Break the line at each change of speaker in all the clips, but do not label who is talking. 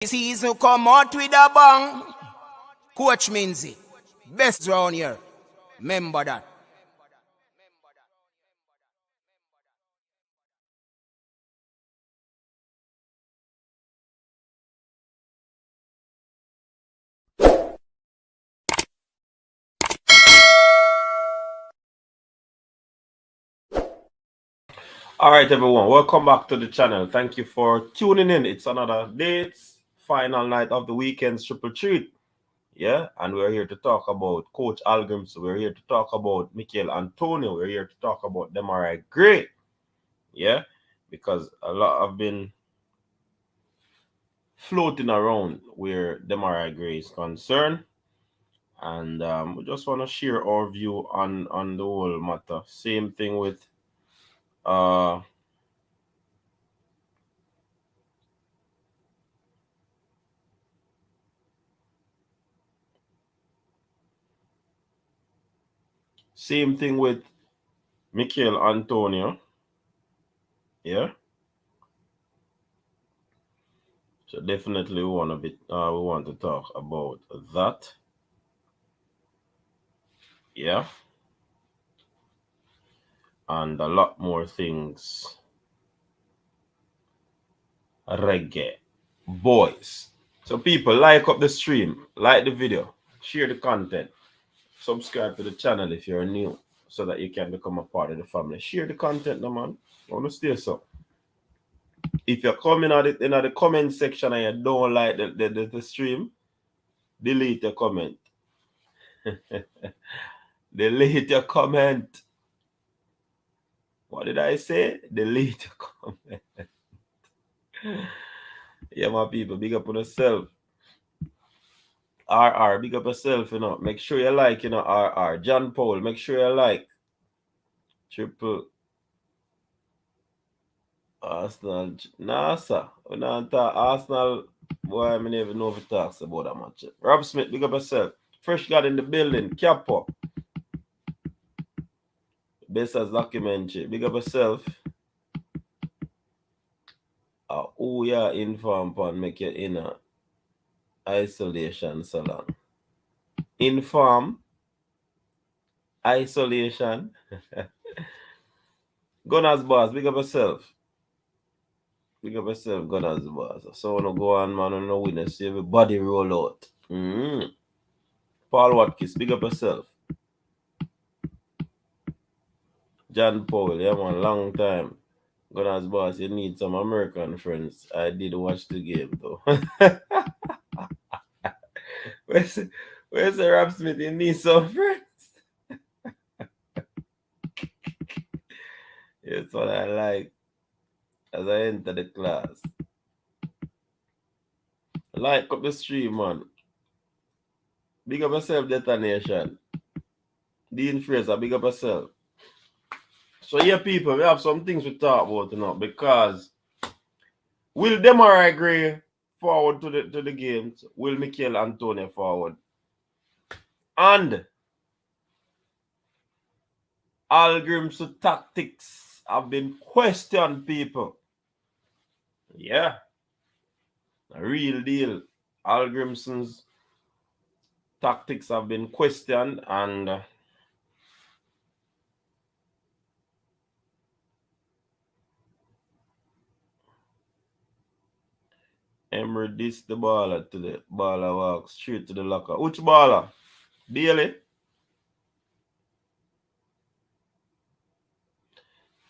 Season come out with a bang. Coach Minzy, best round here. Remember that.
All right, everyone, welcome back to the channel. Thank you for tuning in. It's another day. It's final night of the weekend's triple treat. Yeah, and we're here to talk about Coach Hallgrimson. We're here to talk about Michail Antonio. We're here to talk about Demarai. Great. Yeah, because a lot have been floating around where Demarai Gray is concerned. And we just want to share our view on the whole matter. Same thing with Michail Antonio. Yeah. So definitely we want to talk about that. Yeah. And a lot more things. Reggae Boyz. So people, like up the stream, like the video, share the content, subscribe to the channel if you're new, so that you can become a part of the family. Share the content, no man. I want to stay so. If you're coming at it in the comment section and you don't like the stream, delete your comment. Delete your comment. What did I say? Delete your comment. Yeah, my people, big up on yourself. RR, big up yourself, you know. Make sure you like, you know, RR. John Paul, make sure you like. Triple Arsenal. NASA. When I talk Arsenal, boy, I never know if it talks about that much. Rob Smith, big up yourself. Fresh God in the building. Capo. Best as documentary. Big up yourself. Who you inform upon make you in a isolation so long. Inform. Isolation. Gunners boss, big up yourself. Big up yourself, Gunners boss. So wanna go on, man, and no witness. See everybody roll out. Paul Watkins, big up yourself. John Paul, yeah man, long time. Gunners boss, you need some American friends. I did watch the game though. where's the Rob Smith? You need some friends. That's what I like as I enter the class. Like up the stream, man. Big up yourself, Detonation. Dean Fraser, big up yourself. So yeah, people, we have some things to talk about, you know, because will Demarai Gray forward to the games? Will Michail Antonio forward? And Hallgrimson tactics have been questioned, people. Yeah. A real deal. Hallgrimson's tactics have been questioned, and Emery dissed the baller to the baller walk straight to the locker. Which baller? Bailey?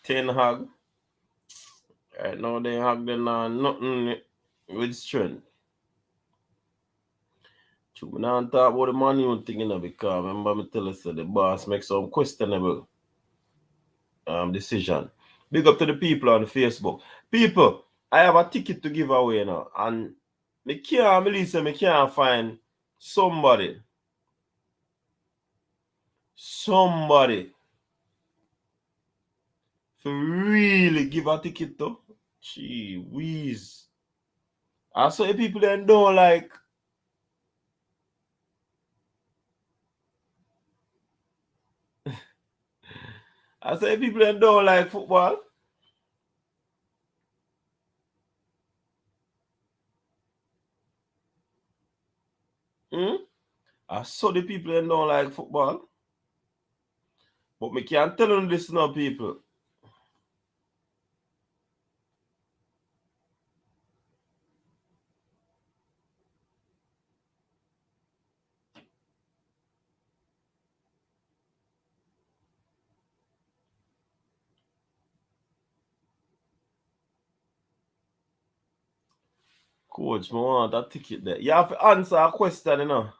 Ten Hag? Right now they have nothing with strength. We don't talk about the manual thing, you know, because remember me tell us that the boss makes some questionable decision. Big up to the people on Facebook. People, I have a ticket to give away now, and me can't find somebody to really give a ticket to. Gee whiz. I saw people that don't like. I say people that don't like football. I saw the people that don't like football. But me can't tell them this now, people. Coach, I want a ticket there. You have to answer a question, you know.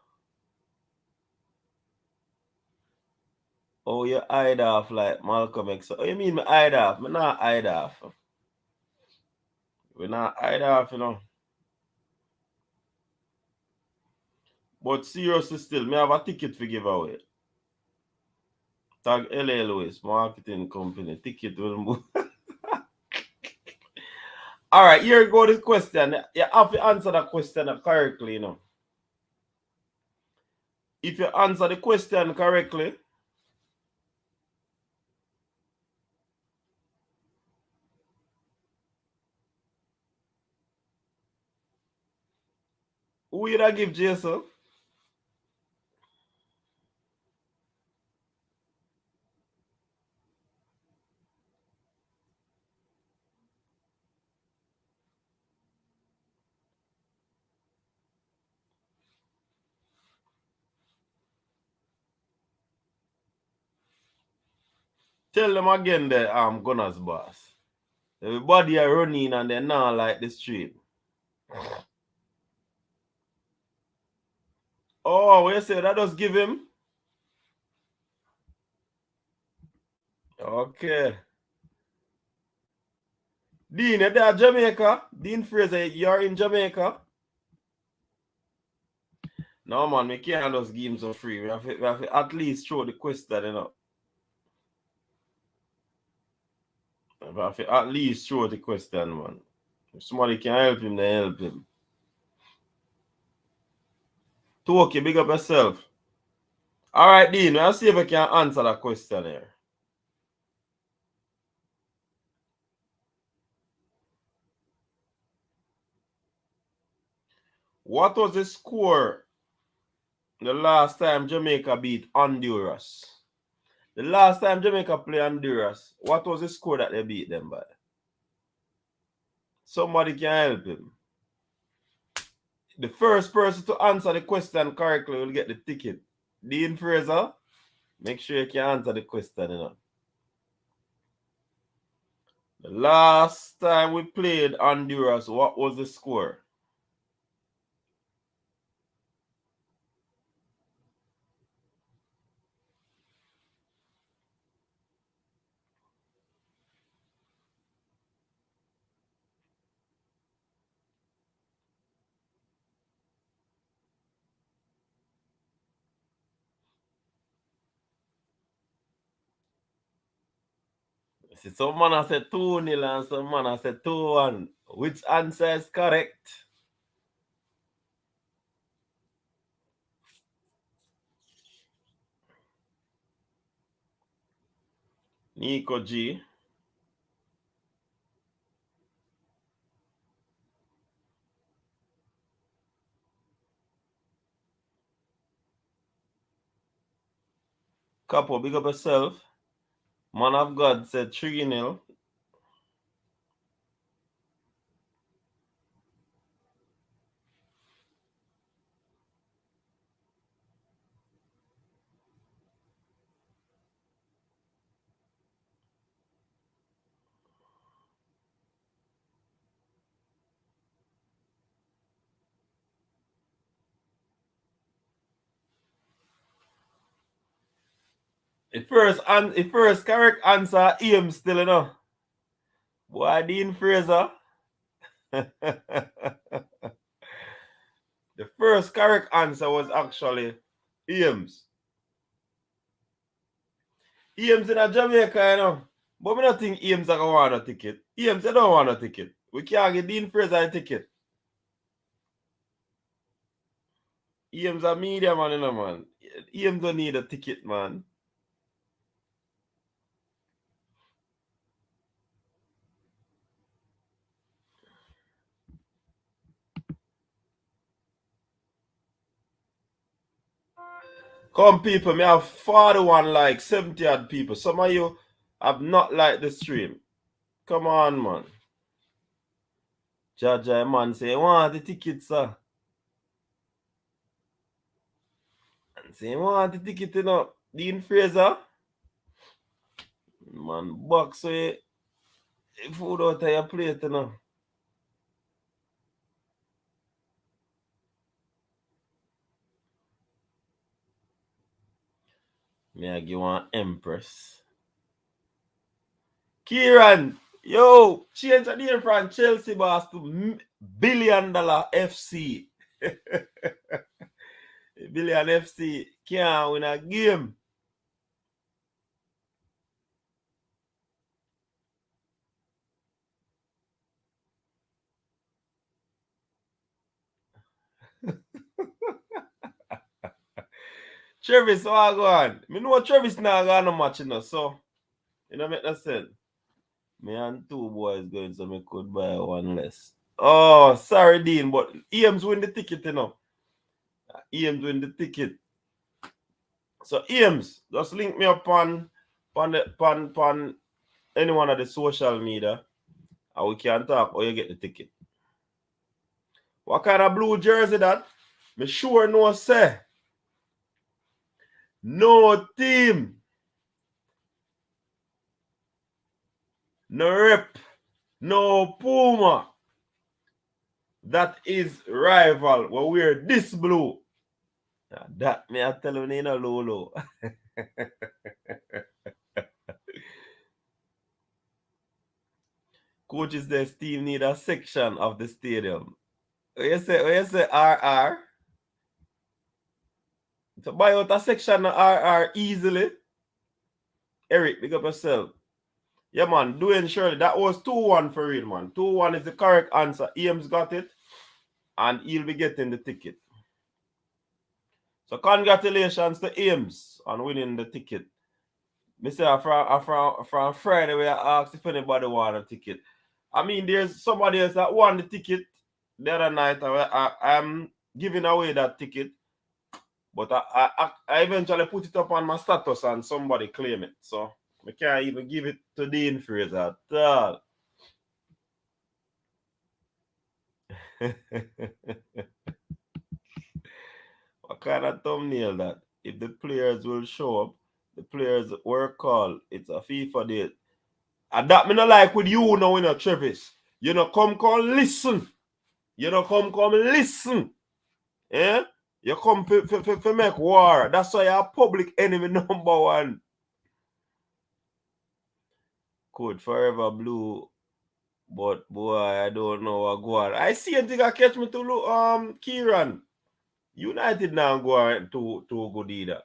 Oh, you hide off like Malcolm X. Oh, you mean me hide off? Me not hide off. We not hide off, you know. But seriously still, me have a ticket to give away. Tag LA Lewis, marketing company. Ticket will move. All right, here go this question. You have to answer the question correctly, you know. If you answer the question correctly, who you da give Jason? Tell them again that I'm Gunners boss. Everybody are running and they're not like the street. Oh, what you say? That just give him? Okay. Dean, you're there Jamaica? Dean Fraser, you're in Jamaica? No, man, we can't just give him some free. We have to at least throw the question, you know. We have to at least throw the question, man. If somebody can help him, then help him. Toki, big up yourself. All right, Dean, let's see if I can answer that question here. What was the score the last time Jamaica beat Honduras? The last time Jamaica played Honduras, what was the score that they beat them by? Somebody can help him. The first person to answer the question correctly will get the ticket. Dean Fraser, make sure you can answer the question, you know. The last time we played Honduras, what was the score? See, some man has said 2-0 and some man has said 2-1. Which answer is correct? Nico G. Capo, big up yourself. Man of God said 3-0. The first correct answer, Aim still, you know. Boy, Dean Fraser. The first correct answer was actually Ames. Ames in a Jamaica, you know. But we don't think Ames are going to want a ticket. Ames, they don't want a ticket. We can't get Dean Fraser a ticket. Ames a media man, you know, man. Ames don't need a ticket, man. Come, people, me have 41 likes, 70 odd people. Some of you have not liked the stream. Come on, man. Jaja, man, say, want the ticket, sir. And say, want the ticket, you know. Dean Fraser. Man, box away food out of your plate, you know. Me I give one Empress. Kieran, yo, change the name from Chelsea boss to $1 billion FC. Billion FC can't win a game. Travis, what go on? Me know Travis now got no match, you know, so you know make no sense. Me and two boys going, so me could buy one less. Oh, sorry, Dean, but Eames win the ticket, you know. Eames win the ticket. So Eames, just link me up on any one of the social media, and we can talk or you get the ticket. What kind of blue jersey that? Me sure no say. No team. No rep. No Puma. That is rival. Well, we're this blue. That me I tell you, you know, Lolo. Coaches, their team need a section of the stadium. What you say, RR? To buy out a section of RR easily. Eric, pick up yourself. Yeah, man, doing surely. That was 2-1 for real, man. 2-1 is the correct answer. Eames got it, and he'll be getting the ticket. So congratulations to Eames on winning the ticket. Me say from Friday we asked if anybody want a ticket. I mean, there's somebody else that won the ticket the other night. I'm giving away that ticket, but I eventually put it up on my status and somebody claim it. So I can't even give it to Dean Fraser at all. What kind of thumbnail that? If the players will show up, the players work call. It's a FIFA date. And that me not like with you now, you know, Travis. You know, come listen. You know, come listen. Eh? You come for make war. That's why you're public enemy number one. Code forever blue. But boy, I don't know what go on. I see anything I catch me to look Kieran. United now go on too good either.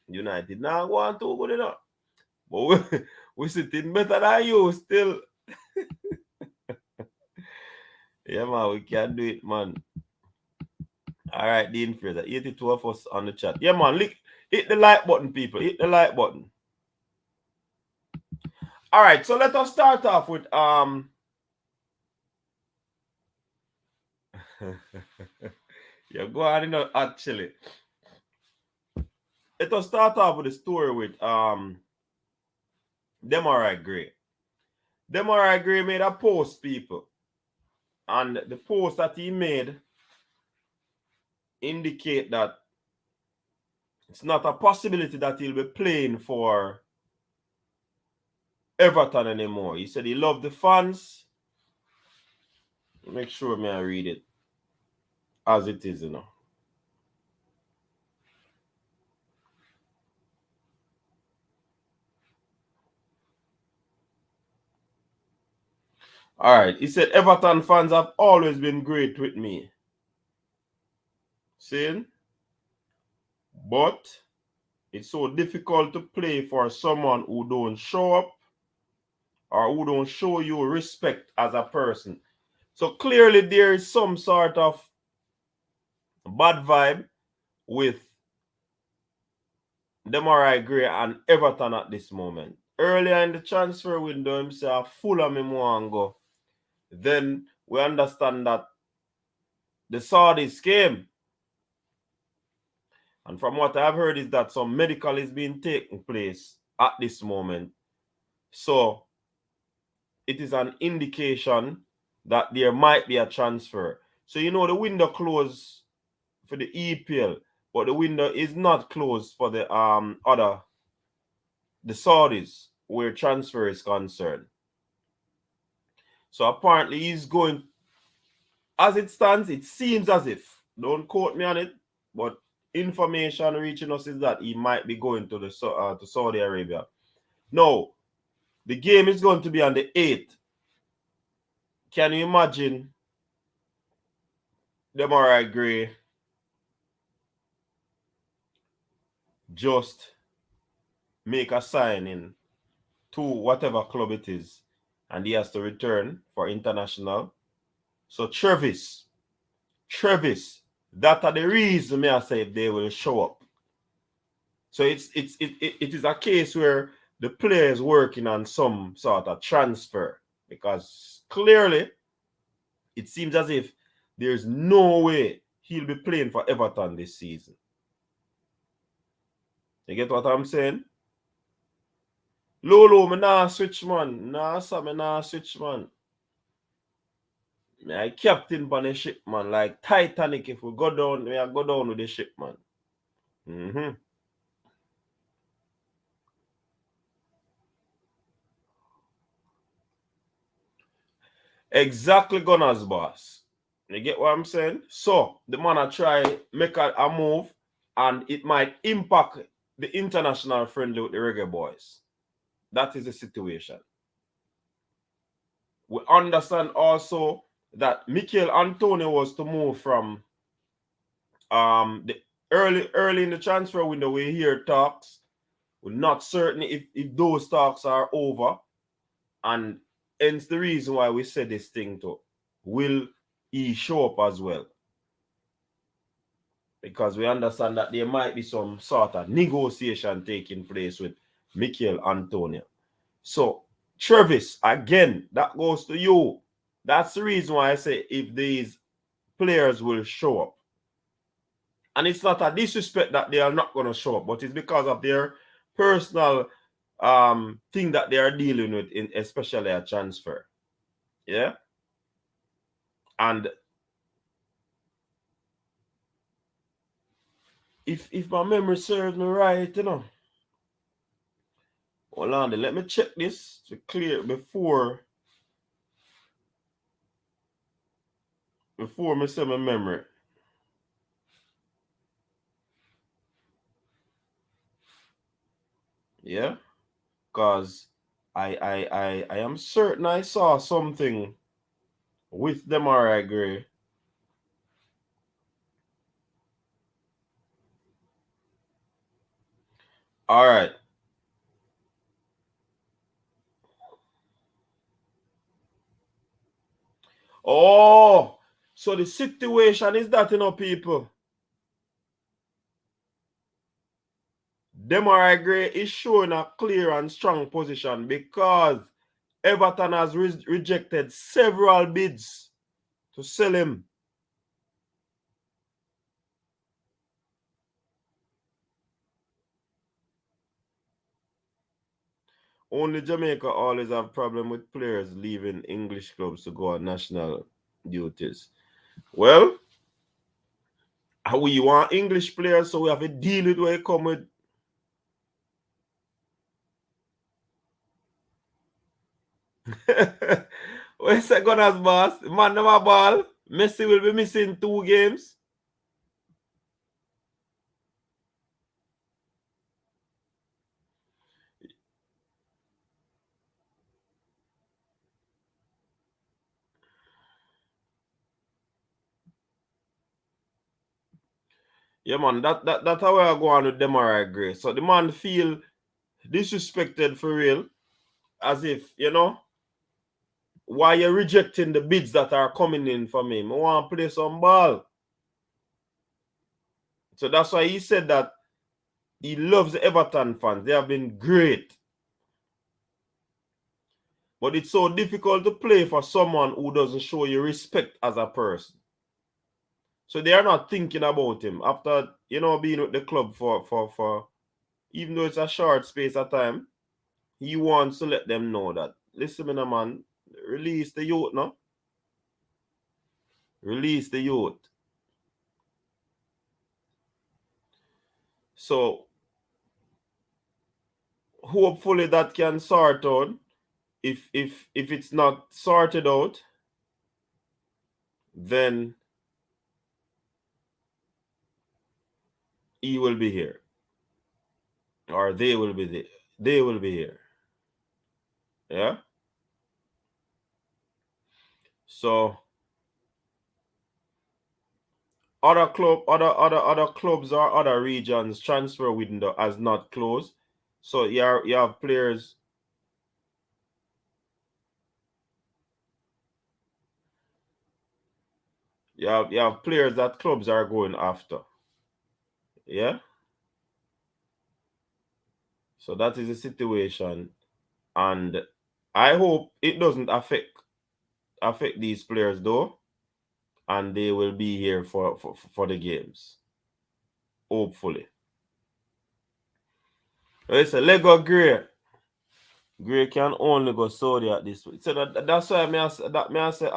United now go on too good enough. But we sitting better than you still. Yeah, man, we can do it, man. All right, Dean Fraser. 82 of us on the chat. Yeah, man, hit the like button, people. Hit the like button. All right, so let us start off with yeah, go on, you know, actually. Let us start off with a story with Demarai Gray. Demarai Gray made a post, people. And the post that he made indicate that it's not a possibility that he'll be playing for Everton anymore. He said he loved the fans. Make sure I read it as it is, you know. All right. He said Everton fans have always been great with me. Saying, but it's so difficult to play for someone who don't show up or who don't show you respect as a person. So clearly there is some sort of bad vibe with Demarai Gray and Everton at this moment. Earlier in the transfer window, himself full of him want go. Then we understand that the Saudis came And from what I've heard is that some medical is being taking place at this moment. So it is an indication that there might be a transfer. So you know the window closed for the EPL, but the window is not closed for the Saudis where transfer is concerned. So apparently he's going, as it stands, it seems as if, don't quote me on it, but information reaching us is that he might be going to to Saudi Arabia. No, the game is going to be on the 8th. Can you imagine Demarai Gray just make a signing to whatever club it is and he has to return for international? So Travis, that are the reason me I say they will show up. So it is a case where the player is working on some sort of transfer, because clearly it seems as if there's no way he'll be playing for Everton this season. You get what I'm saying? Lolo, me nah switch, man. Me nah switch, man. I captain on the ship, man. Like Titanic, if we go down, we go down with the ship, man. Mm-hmm. Exactly, Gunners, boss. You get what I'm saying? So the man I try make a move, and it might impact the international friendly with the Reggae Boyz. That is the situation. We understand also that Michail Antonio was to move from the early in the transfer window. We hear talks. We're not certain if those talks are over, and hence the reason why we said this thing too. Will he show up as well? Because we understand that there might be some sort of negotiation taking place with Michail Antonio. So, Travis, again, that goes to you. That's the reason why I say if these players will show up. And it's not a disrespect that they are not going to show up, but it's because of their personal thing that they are dealing with, especially a transfer. Yeah? And if my memory serves me right, you know. Hold on, let me check this to clear before me say my memory. Yeah? Because I am certain I saw something with Demarai Gray. All right. Oh, so the situation is that, you know, people. Demarai Gray is showing a clear and strong position because Everton has rejected several bids to sell him. Only Jamaica always have problem with players leaving English clubs to go on national duties. Well, we want English players, so we have to deal with where it come with. Where's the Gunners, boss? Man, number ball. Messi will be missing 2 games. Yeah, man, that's how I go on with Demarai Gray. So the man feel disrespected for real, as if, you know, why you're rejecting the bids that are coming in for me. I want to play some ball. So that's why he said that he loves the Everton fans. They have been great. But it's so difficult to play for someone who doesn't show you respect as a person. So they are not thinking about him after, being with the club for even though it's a short space of time. He wants to let them know that, listen, man, release the youth, no? Release the youth. So hopefully that can sort out. If it's not sorted out, then he will be here. Or they will be there. They will be here. Yeah? So other clubs or other regions transfer window has not closed. So you have players. You have players that clubs are going after. Yeah? So that is the situation. And I hope it doesn't affect these players though. And they will be here for the games. Hopefully. It's a Lego Grey. Grey can only go Saudi at this week. So that's why I say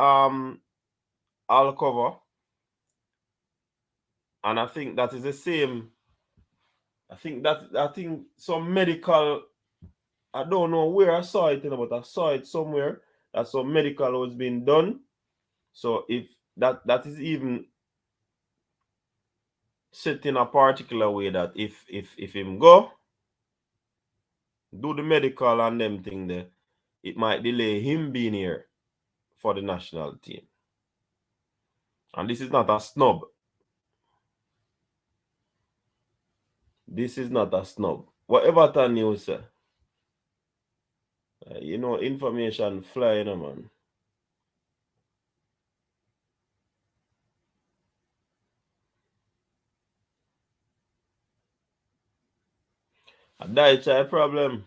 I'll cover. And I think that is the same. I think some medical, I don't know where I saw it, but I saw it somewhere that some medical was being done. So if that is even set in a particular way that if him go do the medical and them thing there, it might delay him being here for the national team. And this is not a snub. This is not a snub. Whatever Everton news say, information flying, man. A die problem.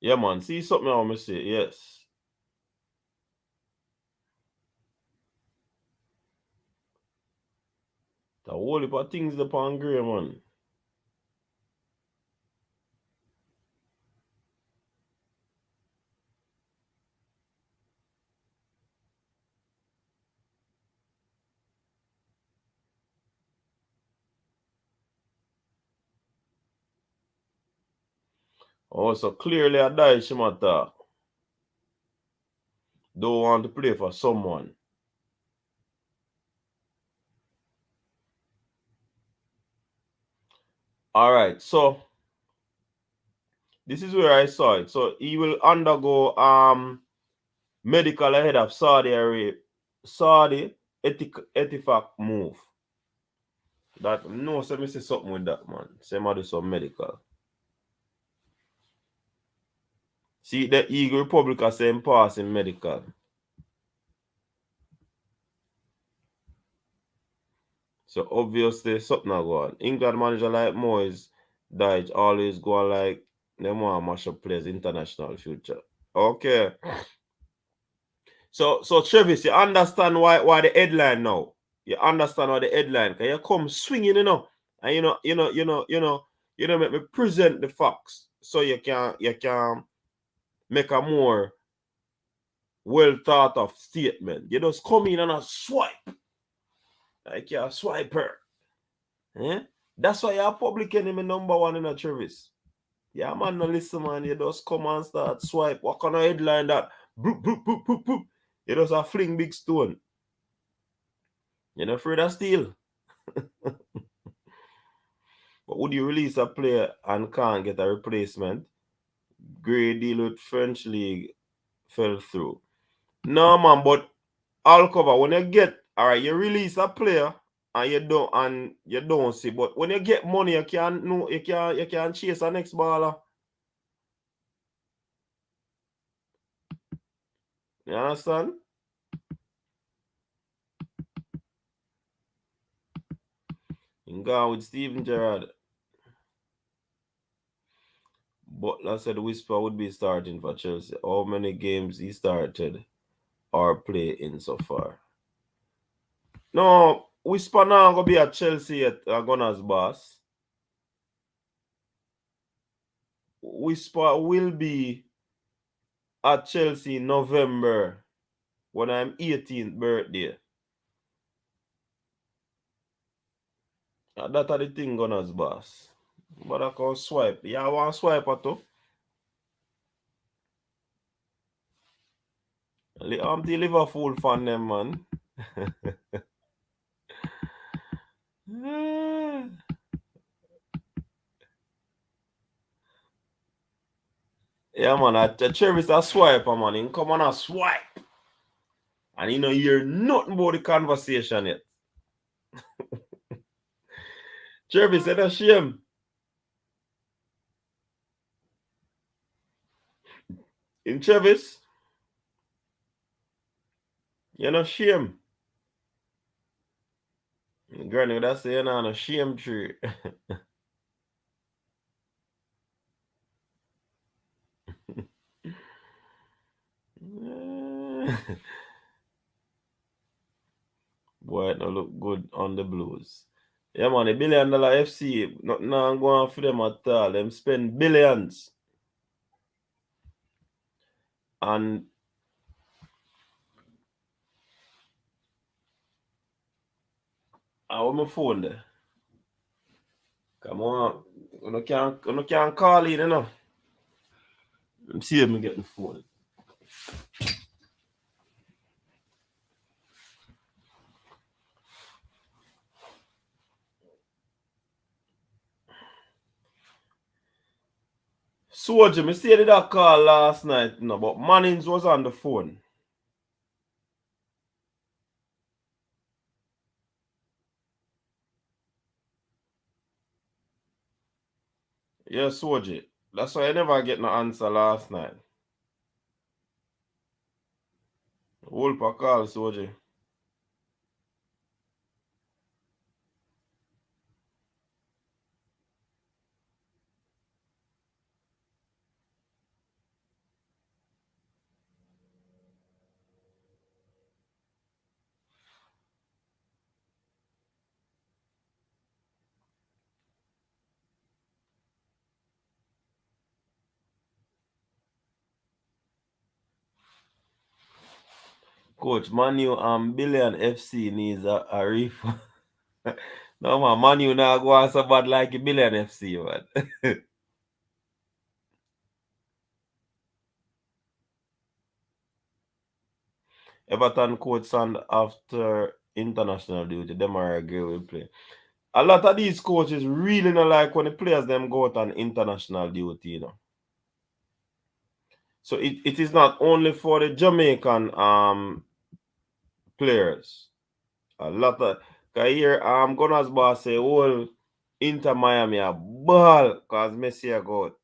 Yeah, man. See something I want to say. Yes. The whole heap of things upon Grey, man. Oh, so clearly a die Shimata don't want to play for someone. All right, so this is where I saw it. So he will undergo medical ahead of Saudi Etifak move. That no, so me say something with that, man. Say do some medical. See the Eagle Republic are saying passing medical. So obviously something are going. England manager like Moyes Dyche always go like them want mash up players international future. Okay. So Travis, you understand why the headline now? You understand why the headline? Can you come swinging, and make me present the facts so you can make a more well thought of statement. You just come in and a swipe. Like you're a swiper. Eh? That's why you're public enemy number one in a Travis. Yeah, man, no listen, man. You just come and start swipe. What kind of headline that? Boop, boop, boop, boop, boop. You just a fling big stone. You're not afraid of steal. But would you release a player and can't get a replacement? Great deal with French League fell through. No, man, but I'll cover when you get, all right, you release a player and you don't see. But when you get money, you can chase a next baller. You understand? Gone with Steven Gerrard. Butler said Whisper would be starting for Chelsea. How many games he started or play in so far? No, Whisper now gonna be at Chelsea at Gunners boss. Whisper will be at Chelsea in November when I'm 18th birthday. That are the thing Gunners boss. But I can swipe. Yeah, I want swipe at too. I'm the Liverpool fan them, man. Yeah, man, I cherish a swipe, man. He come on a swipe. And you know, you hear nothing about the conversation yet. Travis said a shame. In Travis, you're not shame. Granny, that's saying on a shame tree. Boy, it no look good on the Blues. Yeah, man, $1 billion FC, nothing going on for them at all. Them spend billions. And I want my phone there. Come on. You can't call in, you know. Let me see if I get the phone. Soldier, me see that call last night, no, but Mannings was on the phone. Yeah, Soldier. That's why I never get no answer last night. Wolper call, Soldier. Coach, Manu and Billion FC needs a refund. No, man, Manu now go on so bad like a Billion FC, man. Everton coach stand after international duty. Demarai will play. A lot of these coaches really not like when the players them go out on international duty, you know. So it is not only for the Jamaican players. A lot of here Gunners boss say whole Inter Miami a ball cause Messi a go out.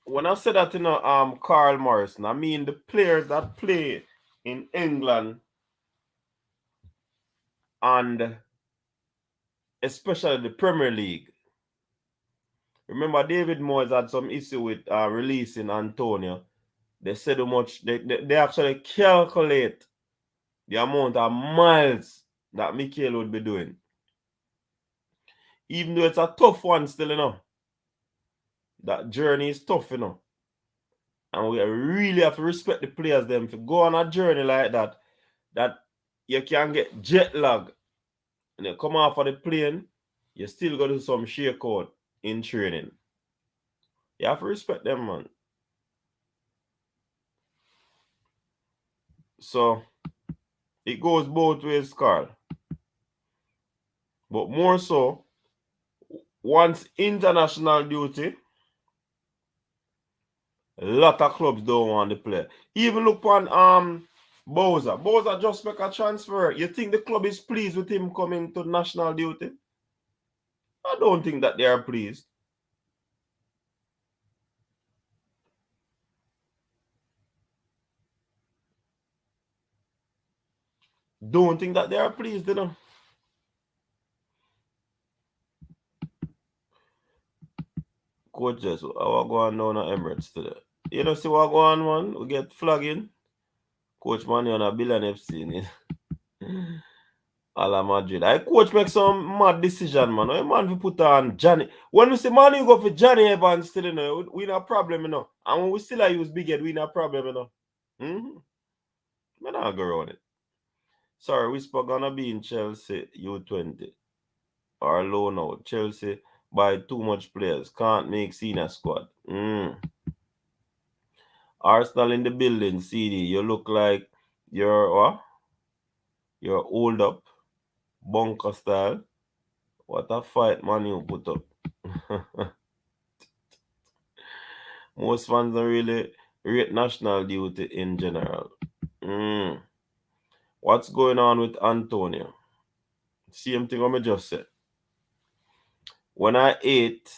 When I say that, you know, Carl Morrison, I mean the players that play in England and especially the Premier League. Remember, David Moyes had some issue with releasing Antonio. They said how much they actually calculate the amount of miles that Michail would be doing. Even though it's a tough one still, you know. That journey is tough, you know. And we really have to respect the players them. If you go on a journey like that you can get jet lag. And you come off of the plane, you still go to some shake out in training. You have to respect them, man. So it goes both ways, Carl. But more so, once international duty, a lot of clubs don't want to play. Even look on Bowser. Bowser just make a transfer. You think the club is pleased with him coming to national duty? I don't think that they are pleased. don't think that they are pleased, you know. Coach just, I want to go on down at Emirates today. You know, see what go on, man? We get flagging. Coach money on a billion FC. Ala Madrid. I coach make some mad decision, man. A man we put on Johnny. When we say man, you go for Johnny Evans still, you know, we not problem, you know. And when we still use Big Head, we not problem, you know. I'm not go around it. Sorry, Whisper gonna be in Chelsea U20 or loan out. Chelsea buy too much players. Can't make senior squad. Arsenal in the building, CD. You look like you're what? You're old up. Bunker style. What a fight man you put up. Most fans don't really rate national duty in general. What's going on with Antonio? Same thing I just said. When I ate,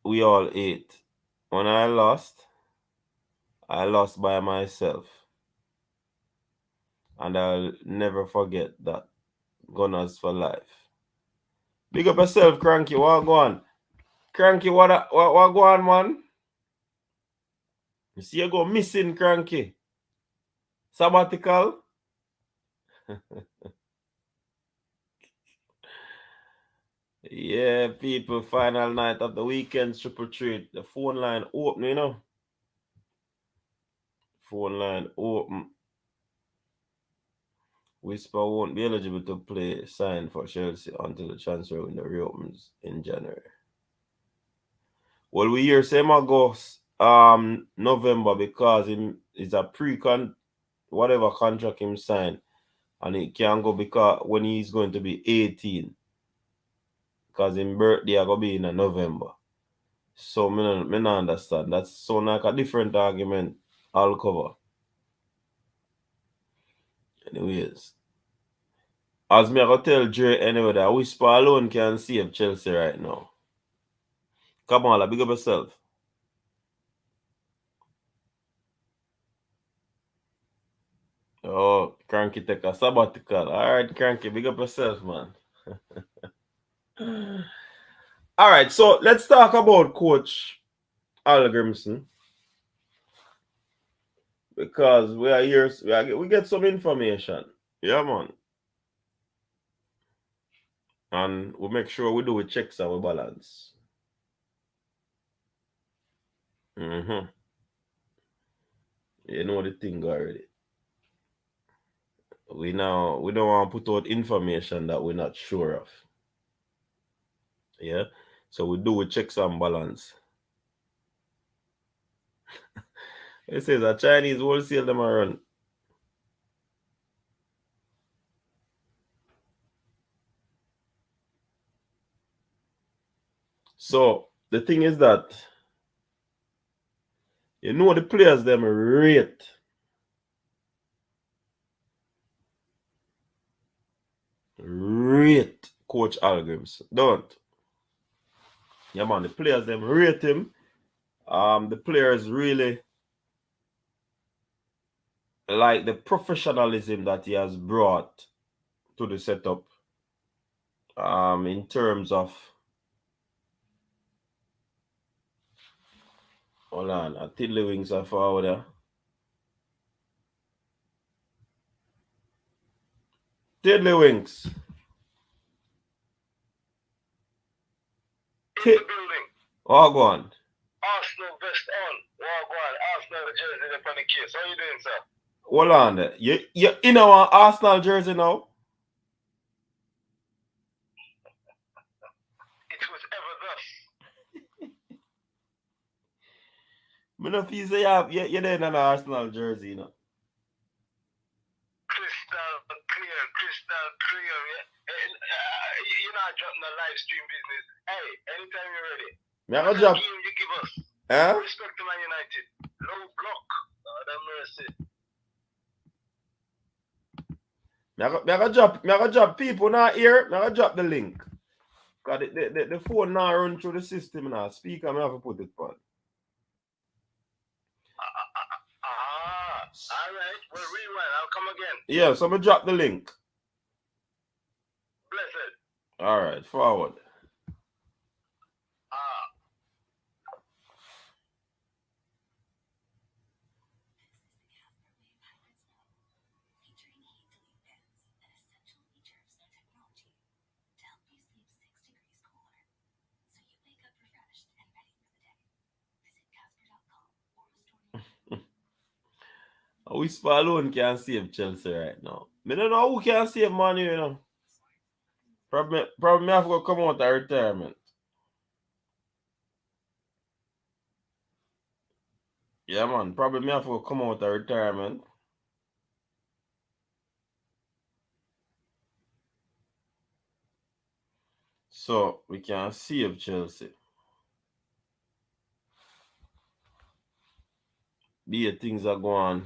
we all ate. When I lost by myself. And I'll never forget that. Gunners for life. Big up yourself, Cranky. What go on? Cranky, what go on, man? You see you go missing, Cranky. Sabbatical. Yeah, people, final night of the weekend, triple treat. The phone line open, you know. Phone line open. Whisper won't be eligible to play sign for Chelsea until the transfer window reopens in January. Well, we hear same August, November because it's a whatever contract him signed, and it can go because when he's going to be 18. Because his birthday are going to be in November. So, me not understand. That's so like a different argument. I'll cover. Anyways. As me I go tell Dre anyway that Whisper alone can save Chelsea right now. Come on, big up yourself. Oh, Cranky take a sabbatical. Alright, Cranky, big up yourself, man. Alright, so let's talk about Coach Hallgrimson. Because we are here, we get some information. Yeah, man. And we make sure we do with checks and we balance. You know the thing already. We don't want to put out information that we're not sure of. Yeah. So we do with checks and balance. It says a Chinese wholesale them are run. So the thing is that you know the players them rate. Rate Coach Hallgrimson. Don't. Yeah, man, the players them rate him. The players really like the professionalism that he has brought to the setup. In terms of hold on, Tiddly Wings are forward there. Tiddly Wings.
In the building.
Oh, go on.
Arsenal vest on. Go on. Arsenal jersey up on the case. How you doing, sir?
Hold on there. You in our Arsenal jersey now?
It was ever thus.
Me no feel say you're there in an Arsenal jersey, you know.
Crystal clear. Yeah? You're not dropping the live stream business. Hey, anytime you're ready.
Me I go drop.
Game you give us.
Huh?
Respect to Man United. Low block. God have mercy.
Me I go drop people not here. Me I go drop the link. Cause the phone now run through the system now. Speaker me have to put it on.
Alright. Well, rewind. I'll come again.
Yeah, so I'm gonna drop the link.
Blessed.
All right, forward. Whisper alone can't save Chelsea right now. Me don't know who can save Man U, you know. Probably me have to come out of retirement. Yeah, man. Probably me have to come out of retirement. So we can save Chelsea. The things are going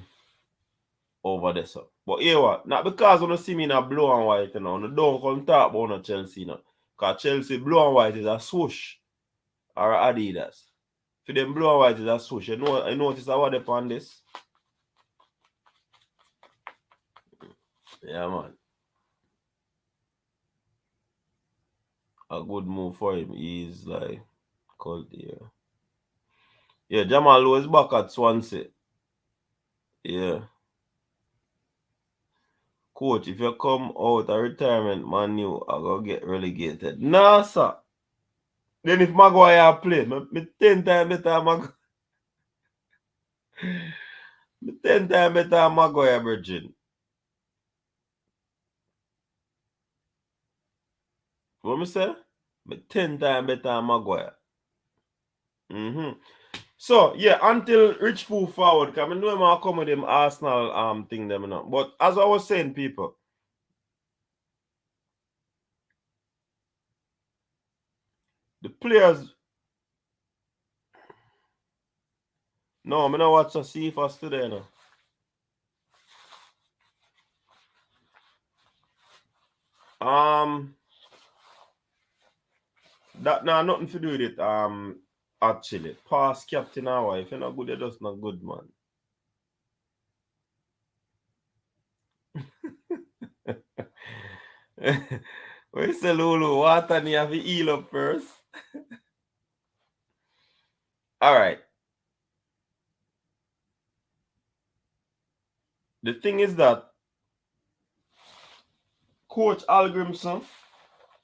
over there, so. But here what? Not because you see me in a blue and white, you know. You don't come talk about no Chelsea, you know. Because Chelsea blue and white is a swoosh or a Adidas. For them blue and white is a swoosh. You know, I notice what they on this. Yeah, man. A good move for him. He's like cold here. Yeah, Jamal Lowe is back at Swansea. Yeah. Coach, if you come out of retirement, Man U are going to get relegated. Nah, sir. Then if Maguire play, me 10 times better Maguire. Me 10 times better Maguire, Virgin. What me say? Me 10 times better Maguire. So, yeah, until Rich Pooh forward, because I know him come with them Arsenal thing them, you know. But as I was saying, people, the players. No, I'm not watch the CFAS today, no. That now nothing to do with it. Actually, past captain our if you're not good, you're just not good, man. We say Lulu, water and you have to heal up first. All right. The thing is that Coach Hallgrimson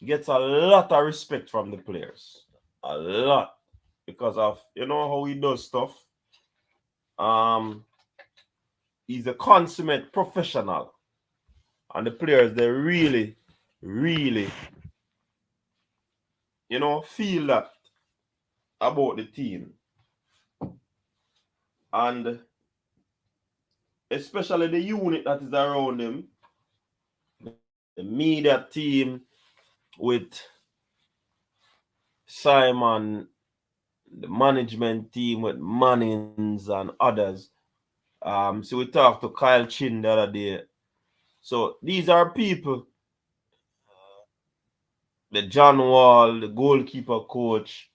gets a lot of respect from the players. A lot. Because of how he does stuff. He's a consummate professional. And the players, they really, really, feel that about the team. And especially the unit that is around him, the media team with Simon, the management team with Mannings and others. So we talked to Kyle Chin the other day. So these are people, the John Wall, the goalkeeper coach.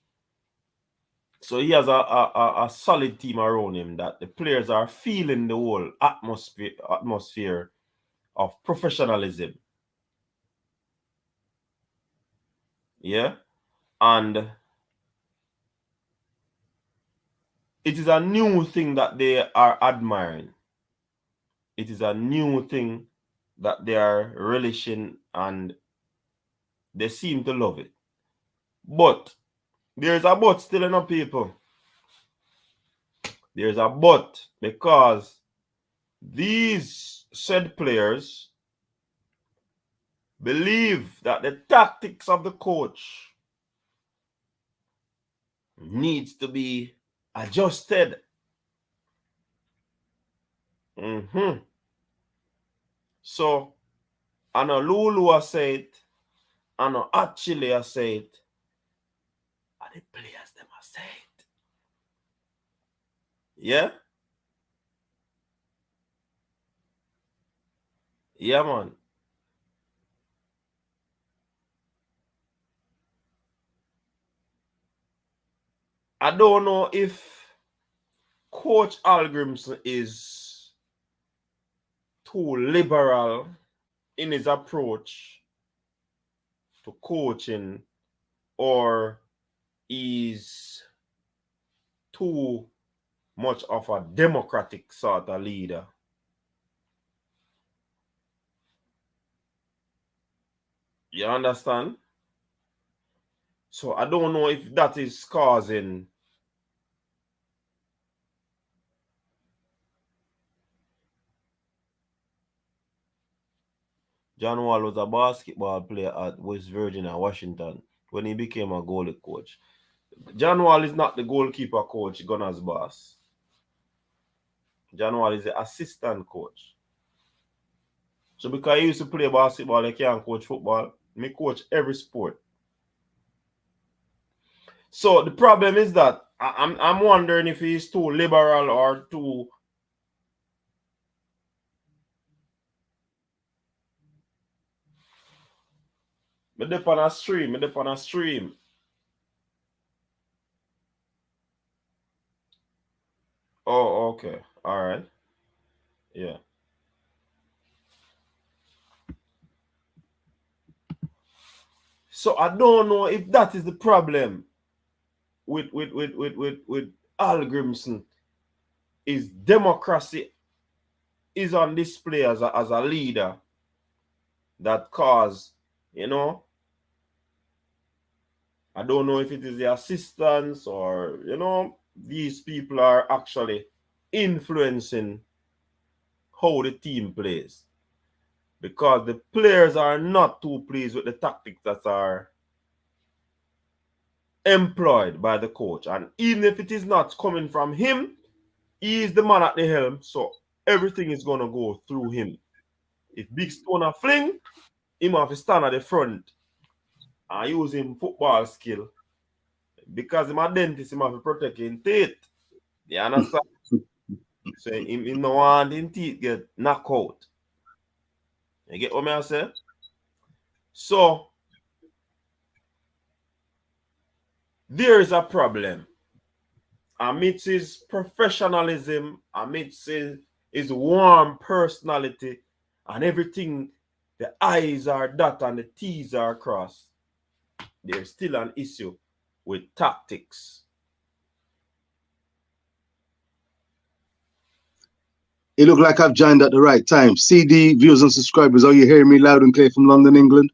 So he has a solid team around him that the players are feeling the whole atmosphere of professionalism. Yeah. And it is a new thing that they are admiring. It is a new thing that they are relishing and they seem to love it. But there's a but still in people. There's a but because these said players believe that the tactics of the coach needs to be adjusted. So, I know Lulu has said, I know actually has said, and the players them have said. Yeah? Yeah, man. I don't know if Coach Hallgrimson is too liberal in his approach to coaching, or he's too much of a democratic sort of leader. You understand? So I don't know if that is causing John Wall was a basketball player at West Virginia, Washington, when he became a goalie coach. John Wall is not the goalkeeper coach, Gunner's boss. John Wall is the assistant coach. So because he used to play basketball, he can't coach football. Me coach every sport. So the problem is that I'm wondering if he's too liberal or too... Me dip on a stream. Oh, okay. All right. Yeah. So I don't know if that is the problem with Hallgrimson. Is democracy is on display as a leader that cause, you know, I don't know if it is the assistants or, you know, these people are actually influencing how the team plays. Because the players are not too pleased with the tactics that are employed by the coach. And even if it is not coming from him, he is the man at the helm, so everything is going to go through him. If Big Stone a fling, him have to stand at the front and use him football skill. Because him a dentist, him have to protect his teeth. You understand? So him no want his teeth get knocked out. You get what I say? So there is a problem. Amidst his professionalism, amidst his warm personality, and everything, the I's are dot and the T's are crossed. There's still an issue with tactics.
It looked like I've joined at the right time. CD, viewers and subscribers, are you hearing me loud and clear from London, England?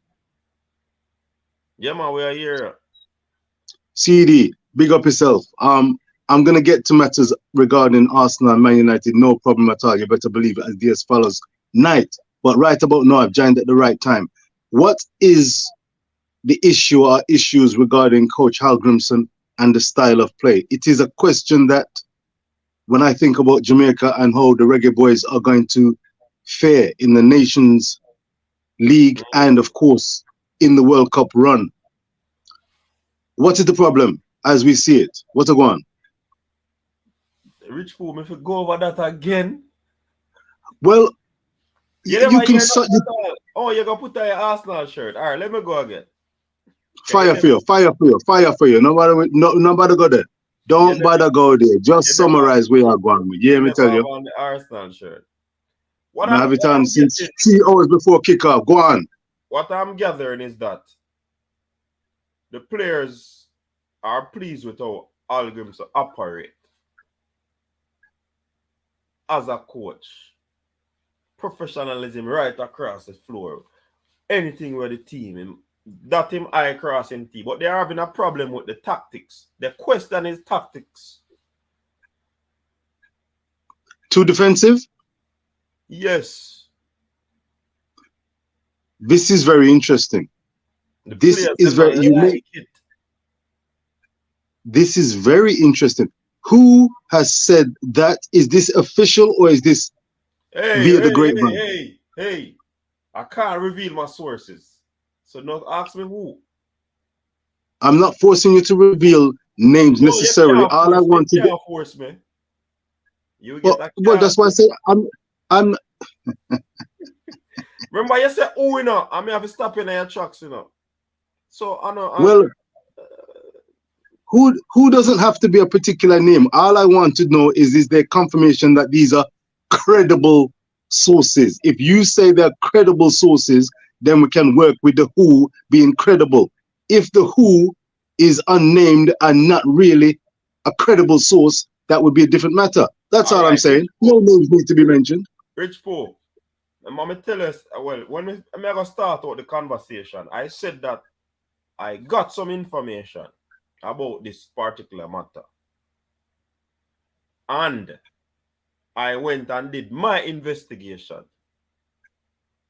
Yeah, man, we are here.
CD, big up yourself. I'm going to get to matters regarding Arsenal and Man United. No problem at all. You better believe it, as follows. Night, but right about now, I've joined at the right time. What is the issue or issues regarding Coach Hallgrimson and the style of play? It is a question that, when I think about Jamaica and how the Reggae Boyz are going to fare in the Nations League and, of course, in the World Cup run, what is the problem as we see it? What's going on?
Rich Pool, if you go over that again.
Well,
you
can...
Oh, you're going to put on your Arsenal shirt. All right, let me go again.
Fire for you. Nobody go there. Don't bother go there. Just summarize where you're going with. Yeah, me tell you.
On the Arsenal shirt.
I have it on since 3 hours before kickoff. Go on.
What I'm gathering is that the players are pleased with how Hallgrimson operate as a coach. Professionalism right across the floor. Anything with the team, that him eye crossing team. But they're having a problem with the tactics. The question is tactics.
Too defensive?
Yes.
This is very interesting. This is very unique. This is very interesting. Who has said that? Is this official or is this via the grapevine?
Hey, I can't reveal my sources. So don't ask me who.
I'm not forcing you to reveal names necessarily. All I want to do.
Force me. You
get well, that's why I say I'm
Remember you said, oh, you know, I may have to stop in your tracks, you know. So I know.
Well, who doesn't have to be a particular name? All I want to know is there confirmation that these are credible sources. If you say they're credible sources, then we can work with the who being credible. If the who is unnamed and not really a credible source, that would be a different matter. That's all I'm saying. No names need to be mentioned.
Rich Poe, I'm going to tell us, well, when I'm going to start out the conversation, I said that I got some information about this particular matter. And I went and did my investigation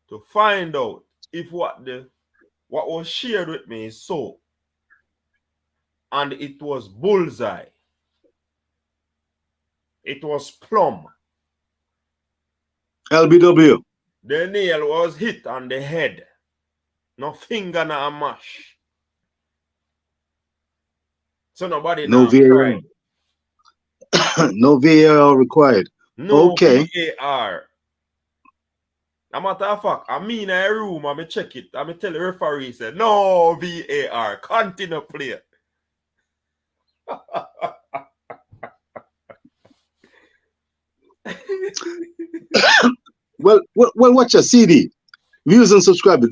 to find out if what was shared with me is so. And it was bullseye. It was plumb.
LBW.
The nail was hit on the head. No finger, no mash. So nobody
No VAR. No VAR required.
No
okay.
VAR. No matter of fact, I'm in a room, I'm check it. I'm tell the referee, said, no VAR. Continue play.
well, watch a CD. Viewers and subscribers.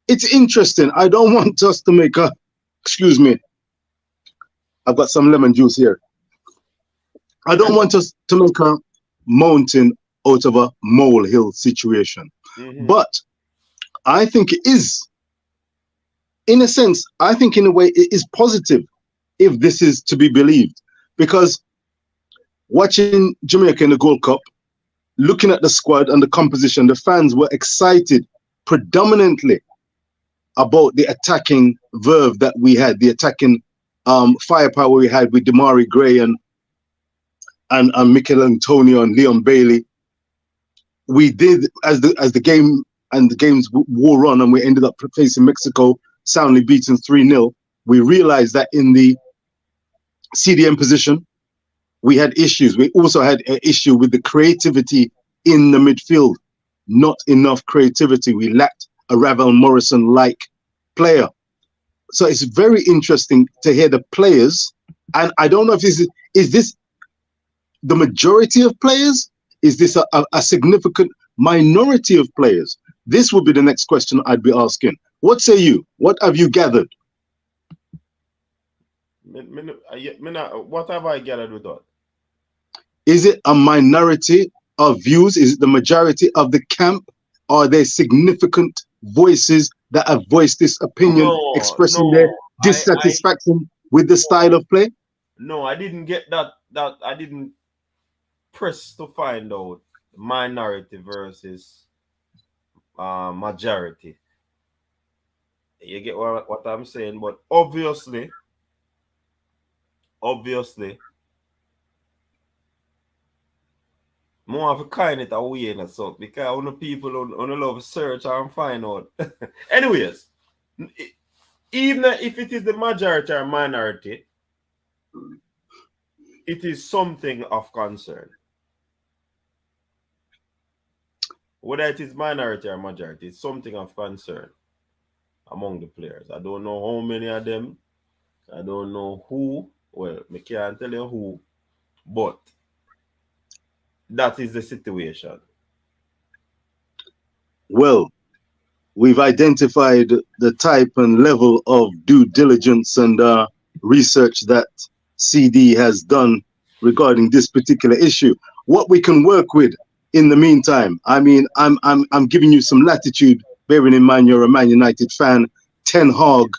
It's interesting. I don't want us to make a, excuse me. I've got some lemon juice here. I don't want us to make a mountain out of a molehill situation. But I think it is, in a sense, I think in a way it is positive if this is to be believed. Because watching Jamaica in the Gold Cup, looking at the squad and the composition, the fans were excited predominantly about the attacking verve that we had, the attacking firepower we had with Demarai Gray and Michail Antonio and Leon Bailey. We did, as the game and the games wore on and we ended up facing Mexico, soundly beaten 3-0, we realized that in the CDM position, we had issues. We also had an issue with the creativity in the midfield. Not enough creativity. We lacked a Ravel Morrison-like player. So it's very interesting to hear the players. And I don't know if is this the majority of players? Is this a significant minority of players? This would be the next question I'd be asking. What say you? What have you gathered?
What have I gathered with that?
Is it a minority of views? Is it the majority of the camp? Are there significant voices that have voiced this opinion, expressing their dissatisfaction with the style of play?
No, I didn't get that. I didn't press to find out minority versus majority. You get what I'm saying? But obviously, more of a kind it away and so because on the people on love search and find out. Anyways, even if it is the majority or minority, it is something of concern. Whether it is minority or majority, it's something of concern among the players. I don't know how many of them. I don't know who. Well, I can't tell you who. But that is the situation.
Well, we've identified the type and level of due diligence and research that CD has done regarding this particular issue. What we can work with in the meantime, I mean, I'm giving you some latitude, bearing in mind you're a Man United fan, Ten Hag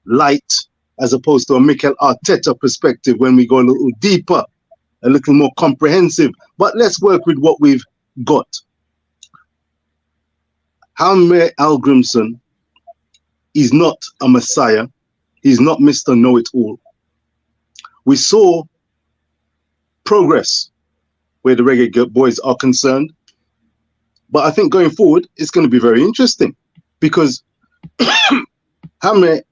light, as opposed to a Mikel Arteta perspective when we go a little deeper, a little more comprehensive. But let's work with what we've got. Hallgrimson is not a messiah. He's not Mr. Know-It-All. We saw progress where the Reggae Boyz are concerned. But I think going forward, it's going to be very interesting because Jaime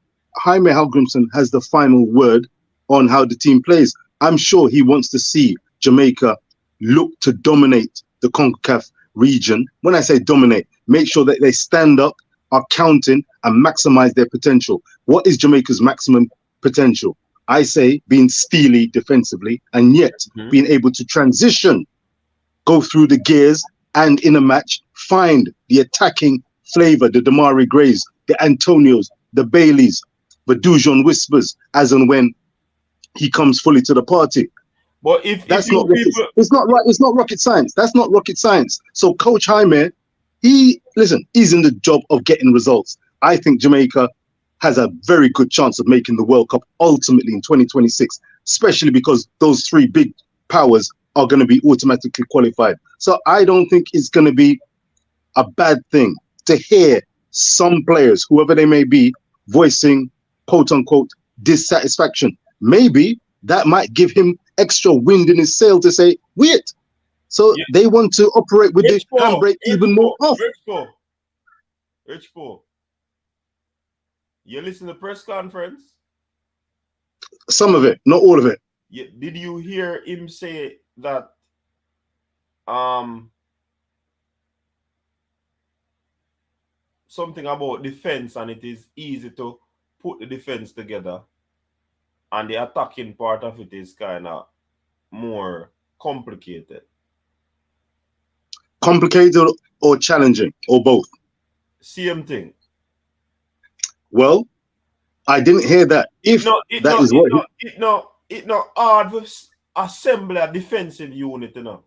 Hallgrimson has the final word on how the team plays. I'm sure he wants to see Jamaica look to dominate the CONCACAF region. When I say dominate, make sure that they stand up, are counting, and maximize their potential. What is Jamaica's maximum potential? I say being steely defensively and yet being able to transition, go through the gears, and in a match find the attacking flavor, the Demarai Grays, the Antonios, the Baileys, the Dujon Whispers, as and when he comes fully to the party.
But if
That's
you
not rocket,
people,
it's not right. It's not rocket science. That's not rocket science. So Coach Jaime, he's in the job of getting results. I think Jamaica has a very good chance of making the World Cup ultimately in 2026, especially because those three big powers are going to be automatically qualified. So I don't think it's going to be a bad thing to hear some players, whoever they may be, voicing quote unquote dissatisfaction. Maybe that might give him extra wind in his sail to say, wait. So they want to operate with the handbrake even more off.
Rich Paul, you listen to the press conference?
Some of it, not all of it.
Did you hear him say that something about defense, and it is easy to put the defense together, and the attacking part of it is kind of more complicated?
Complicated or challenging, or both?
Same thing.
Well, I didn't hear that. It's
not hard to assemble a defensive unit, you know.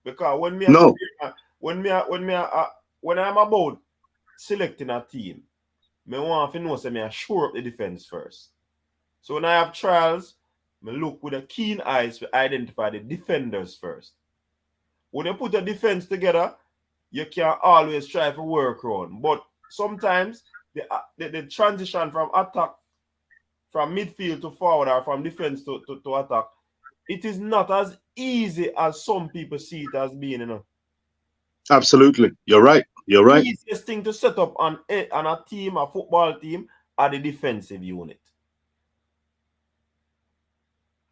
Because when I'm about selecting a team, I want to know say I shore up the defense first. So when I have trials, I look with a keen eyes to identify the defenders first. When you put a defense together, you can always try to work around. But sometimes the transition from attack, from midfield to forward, or from defense to attack, it is not as easy as some people see it as being, you know.
Absolutely. You're right. You're right.
The easiest thing to set up on a team, a football team, are the defensive unit.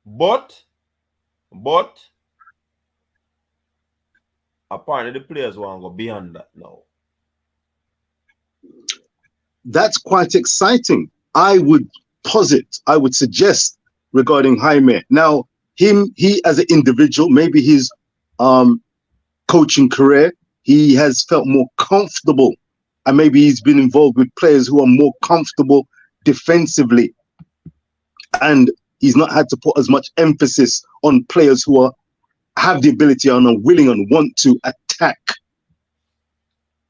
But apparently the players want to go beyond that now.
That's quite exciting. I would suggest regarding Jaime. Now, he as an individual, maybe his coaching career, he has felt more comfortable, and maybe he's been involved with players who are more comfortable defensively, and he's not had to put as much emphasis on players who have the ability and are willing and want to attack,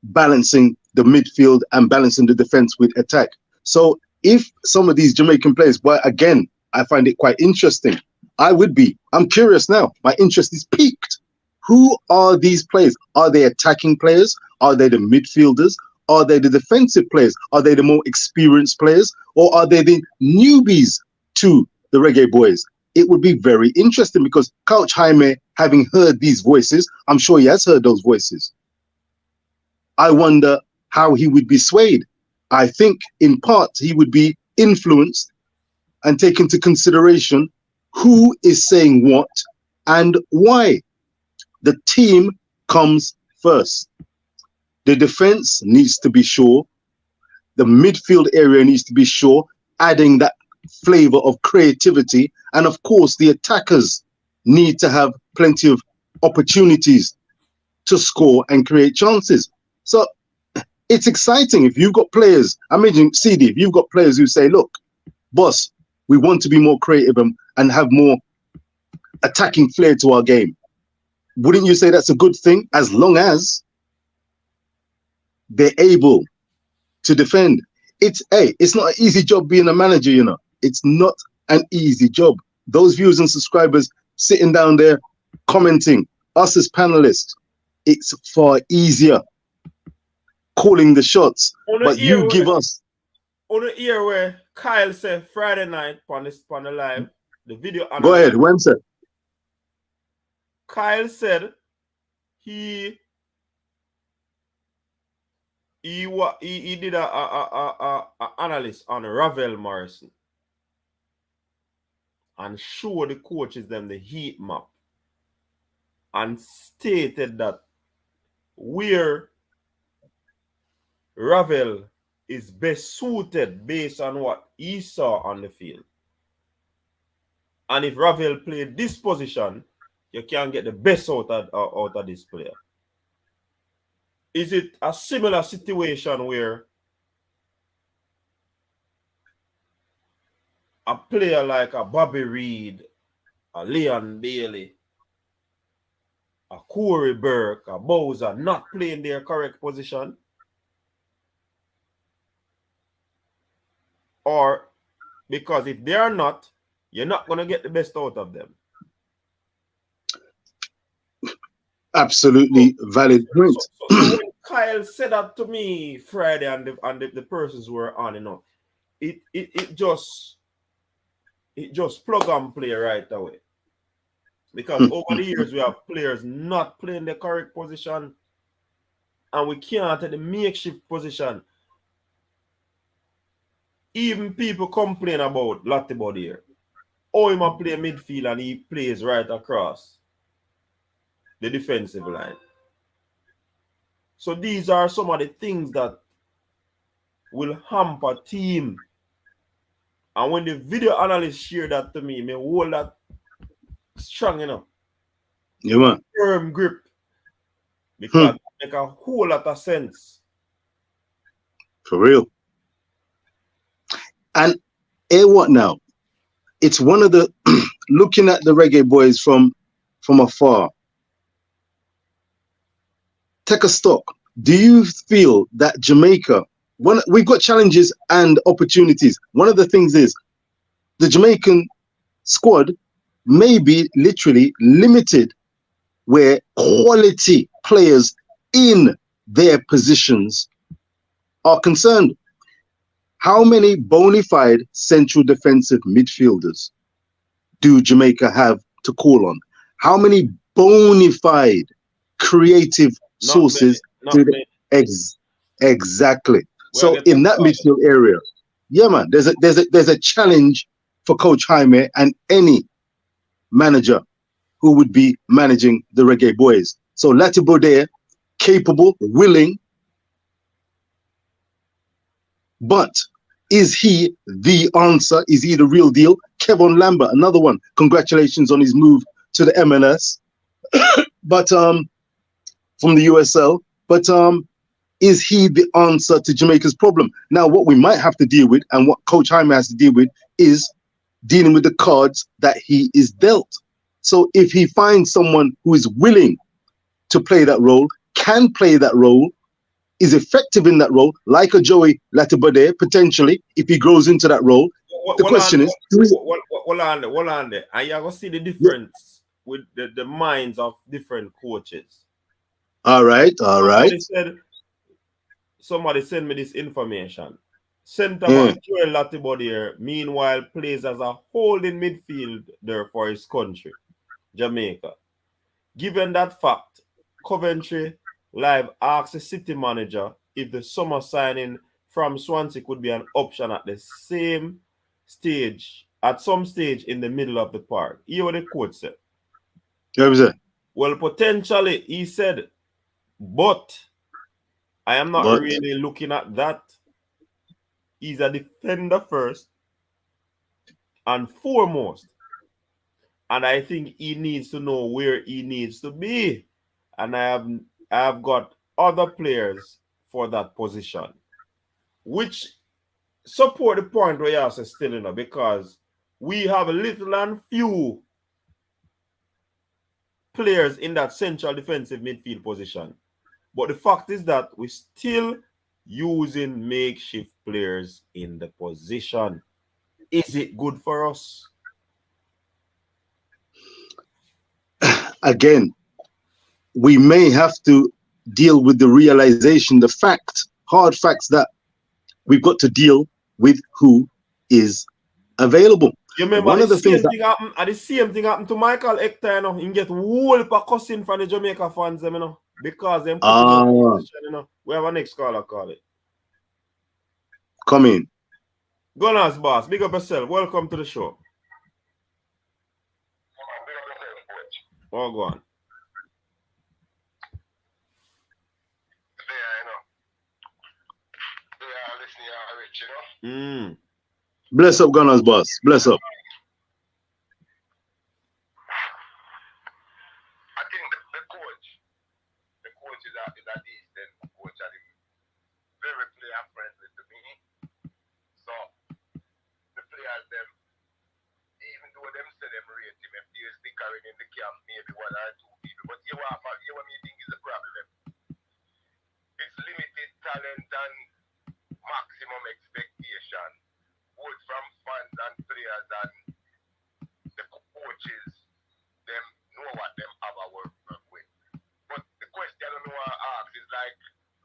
balancing the midfield and balancing the defense with attack. So if some of these Jamaican players, but again, I find it quite interesting. I'm curious now. My interest is piqued. Who are these players? Are they attacking players? Are they the midfielders? Are they the defensive players? Are they the more experienced players? Or are they the newbies to the Reggae Boyz? It would be very interesting, because Coach Jaime, having heard these voices, I'm sure he has heard those voices. I wonder how he would be swayed. I think in part he would be influenced and take into consideration who is saying what and why. The team comes first. The defense needs to be sure. The midfield area needs to be sure, adding that flavor of creativity. And of course, the attackers need to have plenty of opportunities to score and create chances. So it's exciting if you've got players. I imagine, CD, if you've got players who say, look, boss, we want to be more creative and have more attacking flair to our game. Wouldn't you say that's a good thing, as long as they're able to defend? It's not an easy job being a manager, you know. It's not an easy job. Those viewers and subscribers sitting down there commenting, us as panelists, it's far easier calling the shots. But you give us
on the ear where Kyle said Friday night on the live, the video.
Go ahead, Wednesday.
Kyle said he did a analysis on Ravel Morrison and showed the coaches them the heat map and stated that where Ravel is best suited based on what he saw on the field. And if Ravel played this position, you can get the best out of this player. is it a similar situation where a player like a Bobby Reed, a Leon Bailey, a Corey Burke, a Bowser not playing their correct position? Or because if they are not, you're not going to get the best out of them.
Absolutely valid point.
So when Kyle said that to me Friday and the persons who were on, you know, it just plug and play right away. Because over the years we have players not playing the correct position and we can't at the makeshift position. Even people complain about Lattibod here. Oh, he might play midfield and he plays right across the defensive line. So these are some of the things that will hamper team. And when the video analyst shared that to me, hold that strong enough.
Yeah, man.
Firm grip. Because it make a whole lot of sense.
For real. And what now? It's one of the looking at the Reggae Boyz from afar. Take a stock. Do you feel that Jamaica, we've got challenges and opportunities. One of the things is the Jamaican squad may be literally limited where quality players in their positions are concerned. How many bona fide central defensive midfielders do Jamaica have to call on? How many bona fide creative sources do they? Exactly. So in that midfield area, yeah, man, there's a challenge for Coach Jaime and any manager who would be managing the Reggae Boyz. So Lattibod there, capable, willing, but is he the answer? Is he the real deal? Kevin Lambert, another one. Congratulations on his move to the MLS, but from the USL. But is he the answer to Jamaica's problem? Now, what we might have to deal with, and what Coach Jaime has to deal with, is dealing with the cards that he is dealt. So if he finds someone who is willing to play that role, can play that role, is effective in that role, like a Joey Lattibode, potentially, if he grows into that role. The question is...
Hold on there. And you're going to see the difference with the minds of different coaches.
All right.
Somebody sent me this information. Centre-back Joey Lattibode, meanwhile, plays as a holding midfielder for his country, Jamaica. Given that fact, Coventry Live asked the city manager if the summer signing from Swansea could be an option at the same stage, at some stage in the middle of the park. Hear what the coach said.
What was it?
Well, potentially, he said, but I am not really looking at that. He's a defender first and foremost. And I think he needs to know where he needs to be. And I have got other players for that position, which support the point where you're still in, because we have a little and few players in that central defensive midfield position. But the fact is that we're still using makeshift players in the position. Is it good for us?
Again, we may have to deal with the realization, the hard facts that we've got to deal with who is available.
You remember one of the things the same thing happened to Michail Hector, you know, he get whole cussing from the Jamaica fans, you know, because them put in the position, you know. We have a next caller, call it.
Come in.
Gunners boss, big up yourself. Welcome to the show. Oh, go on.
Bless up, Gunners boss. Bless up.
I think the coach is at Eastern. him in the camp, maybe one or two people. But here what me think is the problem. It's limited talent and maximum expectation, both from fans and players and the coaches. Them know what them have a work with. But the question I don't know I ask is like,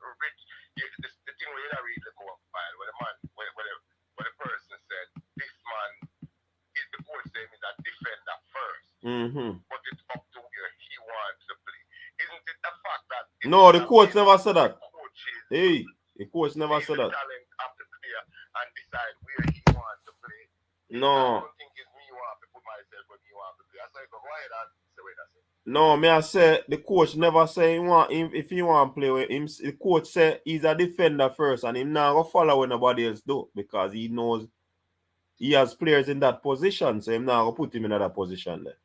Rich, the thing where you read the profile, where the man, where the person said, this man is the coach saying is a defender first, but it's up to where he wants to play. Isn't it the fact that
no, the coach never said that. Hey, the coach never said that.
Talent of the player and decide where he wants to play.
No.
I don't think it's me who have to put myself where he wants to play. I say, go ahead and say what I say.
No, me I say the coach never say he want him if he want to play with him. The coach say he's a defender first, and him not gonna follow what nobody else do because he knows he has players in that position, so him not gonna put him in another position there.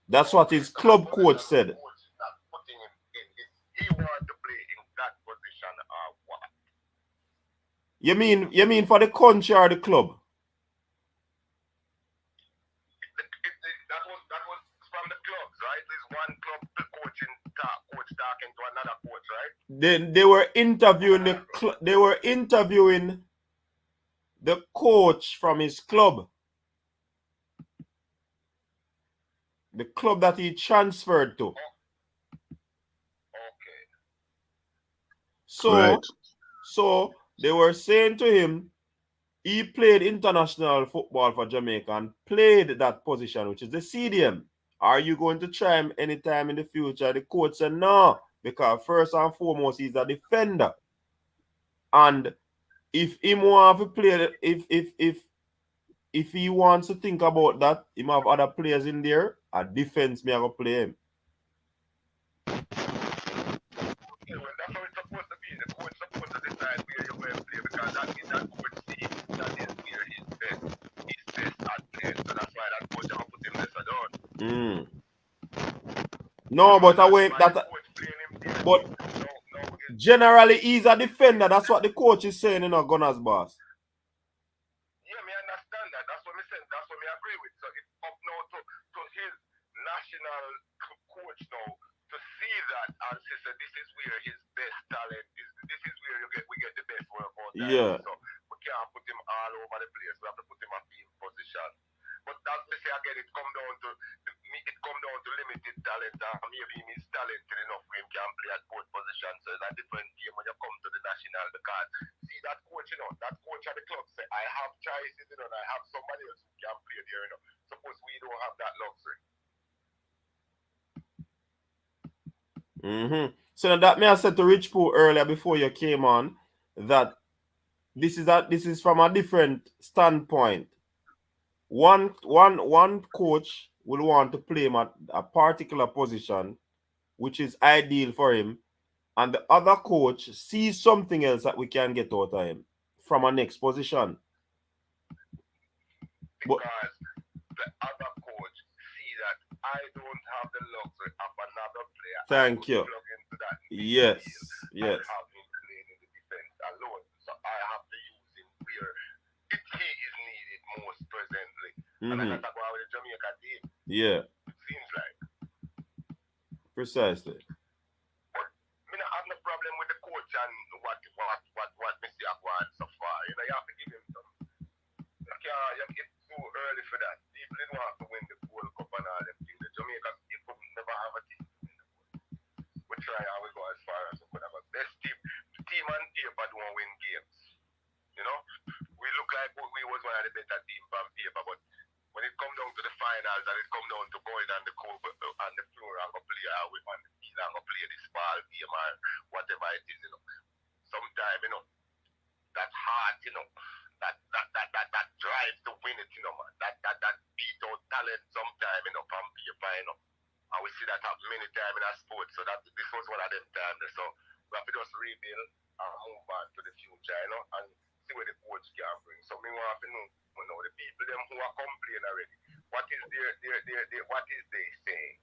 That's what his club coach said.
He wants to play in that position or what?
You mean for the country or the club?
That was from the clubs, right? There's one club coach talking to another coach, right?
They were interviewing the coach from his club. The club that he transferred to.
Okay.
So they were saying to him, he played international football for Jamaica and played that position, which is the CDM. Are you going to try him anytime in the future? The coach said no, because first and foremost, he's a defender. And if he want to play, if he wants to think about that, he have other players in there, a defense me I go play him.
Yeah, well, that's how it's supposed to be. The coach supposed to decide where you're going to play because that coach sees that is where he's best at playing. So that's why that coach will put him lesser down.
No, but generally he's a defender. That's what the coach is saying, Gunners boss.
Yeah, me understand that. That's what me saying. That's what me agree with. So it's up now to his national coach now to see that and say, this is where his best talent is. This is where we get the best work out there.
Yeah.
So we can't put him all over the place. We have to put him at team position. But that's me say again, it come down to limited talent. Maybe he is talented enough for him can play at both positions. So it's a different game when you come to the national because see that coach, that coach at the club say, I have choices, and I have somebody else who can play there, Suppose we don't have that luxury.
So that may I said to Rich Pooh earlier before you came on that this is from a different standpoint. One coach will want to play him at a particular position, which is ideal for him, and the other coach sees something else that we can get out of him from a next position.
Because the other coach see that I don't have the luxury of another player.
Thank you.
Plug into that
Yes.
I have him playing in the defense alone, so I have to use him where he is needed most presently. And I got to go out with the Jamaica team.
Yeah.
It seems like.
Precisely.
But I have no problem with the coach and what Mr. Akwan so far. You have to give him some. It's too early for that. People didn't want to win the World Cup and all them things. The Jamaica people never have a team to win the World Cup. We try and we go as far as we could have a best team. The team on paper don't win games. We look like we was one of the better teams on paper, but when it come down to the finals and it come down to going on the court and the floor and go play with on the field and go play this ball game or whatever it is, sometimes, that heart, that drive to win it, man. That beat out talent sometimes, from paper, And we see that happen many times in our sport. So this was one of them times. So we have to just rebuild and move on to the future, and see where the coach can bring. So we want to know, the people them who are complaining already. What is they saying?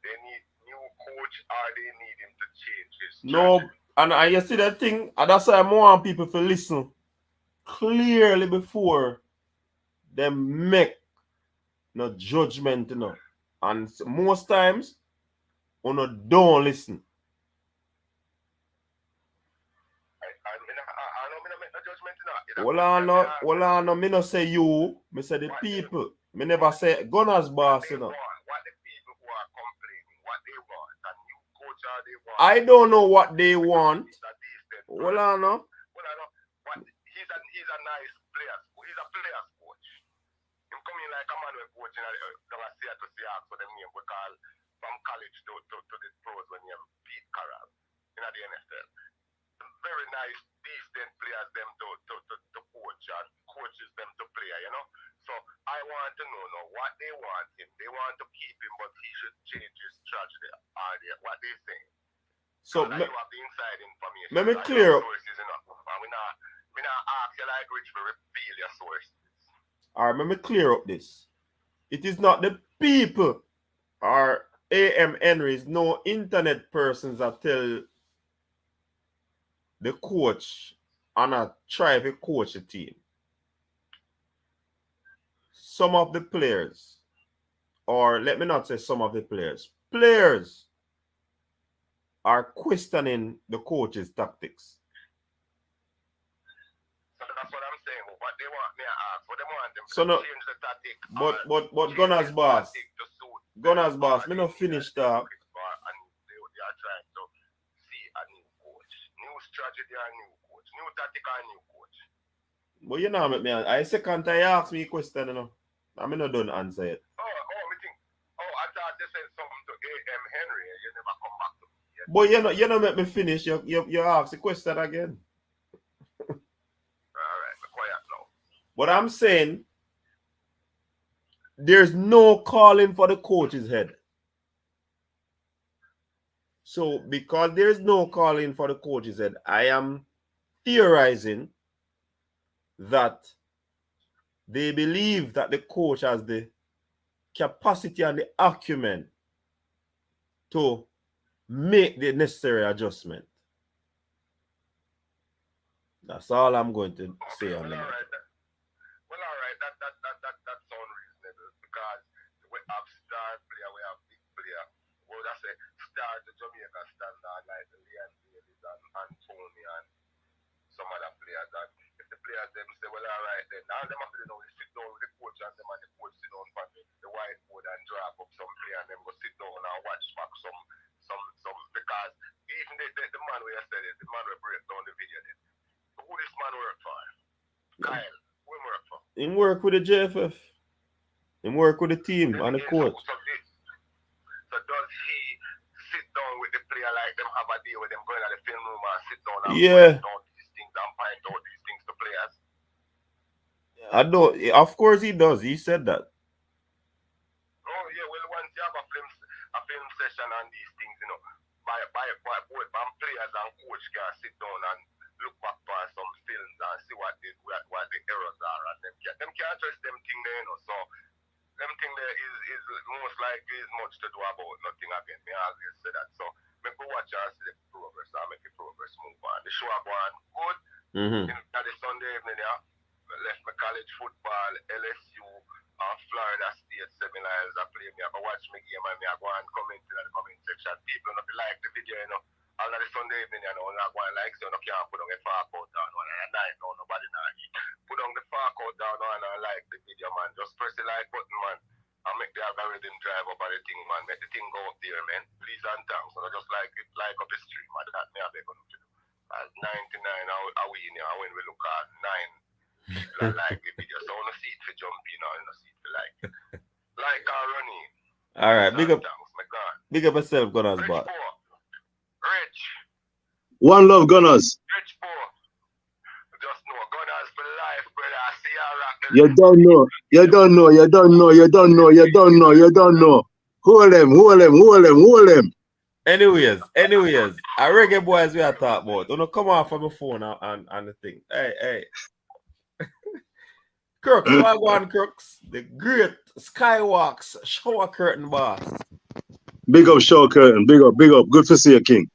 They need new coach or they need him to change his strategy?
No, and you see that thing, and that's why I want people to listen clearly before they make no judgment, you know. And most times, you know, don't listen.
I know me no make no judgment now.
Well, I know, me no say you, me say the people. Me never say Gunners boss, you know.
What the people who are complaining, what they want, a new coach or they want.
I don't know what they want. Well, I know.
But he's a nice player. He's a player's coach. Him coming like a man who coach in to see for them name we call from college to the pros when you beat Carroll in the NFL. Very nice, decent players them to coach and coaches them to play, you know. So I want to know what they want him. They want to keep him, but he should change his strategy. What they say.
So
you have the inside information.
Let me clear up.
We not ask you like Rich to reveal your sources.
Alright, let me clear up this. It is not the people or AM Henry's no internet persons that tell the coach and I try to coach a team. Some of the players, or let me not say some of the players are questioning the coach's tactics.
So that's what I'm saying. What they want me to ask, what they want them
so
to
no,
change the tactic.
But Gunners boss, me not finish that.
They are trying to see a new coach, new strategy, a new coach, new tactic, a new coach.
But you know, I second time you ask me a question, you know. I'm not done answer it.
I thought they said something to AM Henry and you never come back to me.
But you know, make me finish. You ask the question again.
Alright, be quiet now.
But I'm saying there's no calling for the coach's head. So because there's no calling for the coach's head, I am theorizing that they believe that the coach has the capacity and the acumen to make the necessary adjustment. That's all I'm going to say on the matter.
Well, all right. That sounds reasonable because we have star player, we have big player. Well, that's a star to Jamaica standard like Leon Davis and Anthony and some other players. And if the players them say, well, all right, then now them have to know sit down with the coach and them and the coach sit down for the whiteboard and draw up some player and them go sit down and watch back some because even the man where you said it, the man will break down the video then. Who this man work for? Kyle, who him work for?
Him work with the JFF. Him work with the team and the coach.
So does he sit down with the player like them have a deal with them going to the film room and sit down and point out these things and find out these things to players?
I don't. Of course he does. He said that.
Oh yeah, well once you have a film session and these things, you know, by both players and coach can sit down and look back for some films and see what the errors are and them can't trust them thing there, you know. So them thing there is most likely is much to do about nothing again. Me always say that. So me go watch and see the progress and make the progress move on. The show go on good. In the Sunday evening, yeah. Left my college football, LSU, Florida State seminars. I play me. I watch my game and me I go and comment in the comment section. People not like the video, you know. All of the Sunday evening, you know, not going like so you can't put on a far out down one and night no nobody not eat. Put on the far out down one and like the video, man. Just press the like button, man. And make the algorithm drive up the thing, man. Make the thing go up there, man. Please and thanks. So I just like it, like up the stream, man. That me I beg on to do. At 99 are we in here when we look at 9 like the video. So I want to see it for jumping or I want to see it for like it. Like our running.
Alright, big up.
Thanks, my God.
Big up yourself, Gunners boss.
Rich.
One love, Gunners.
Rich boy. Just know Gunners for life, brother. I see you rock the
You don't know. You don't know. You don't know. You don't know. You don't know. You don't know. Hold them. Hold them. Hold them. Hold them.
Anyways, a Reggae Boyz we are talking about. Don't come off from the phone and the thing. Hey. Crooks, what go on, Crooks? The great Skywalks shower curtain boss.
Big up, show curtain. Big up. Good to see you, King.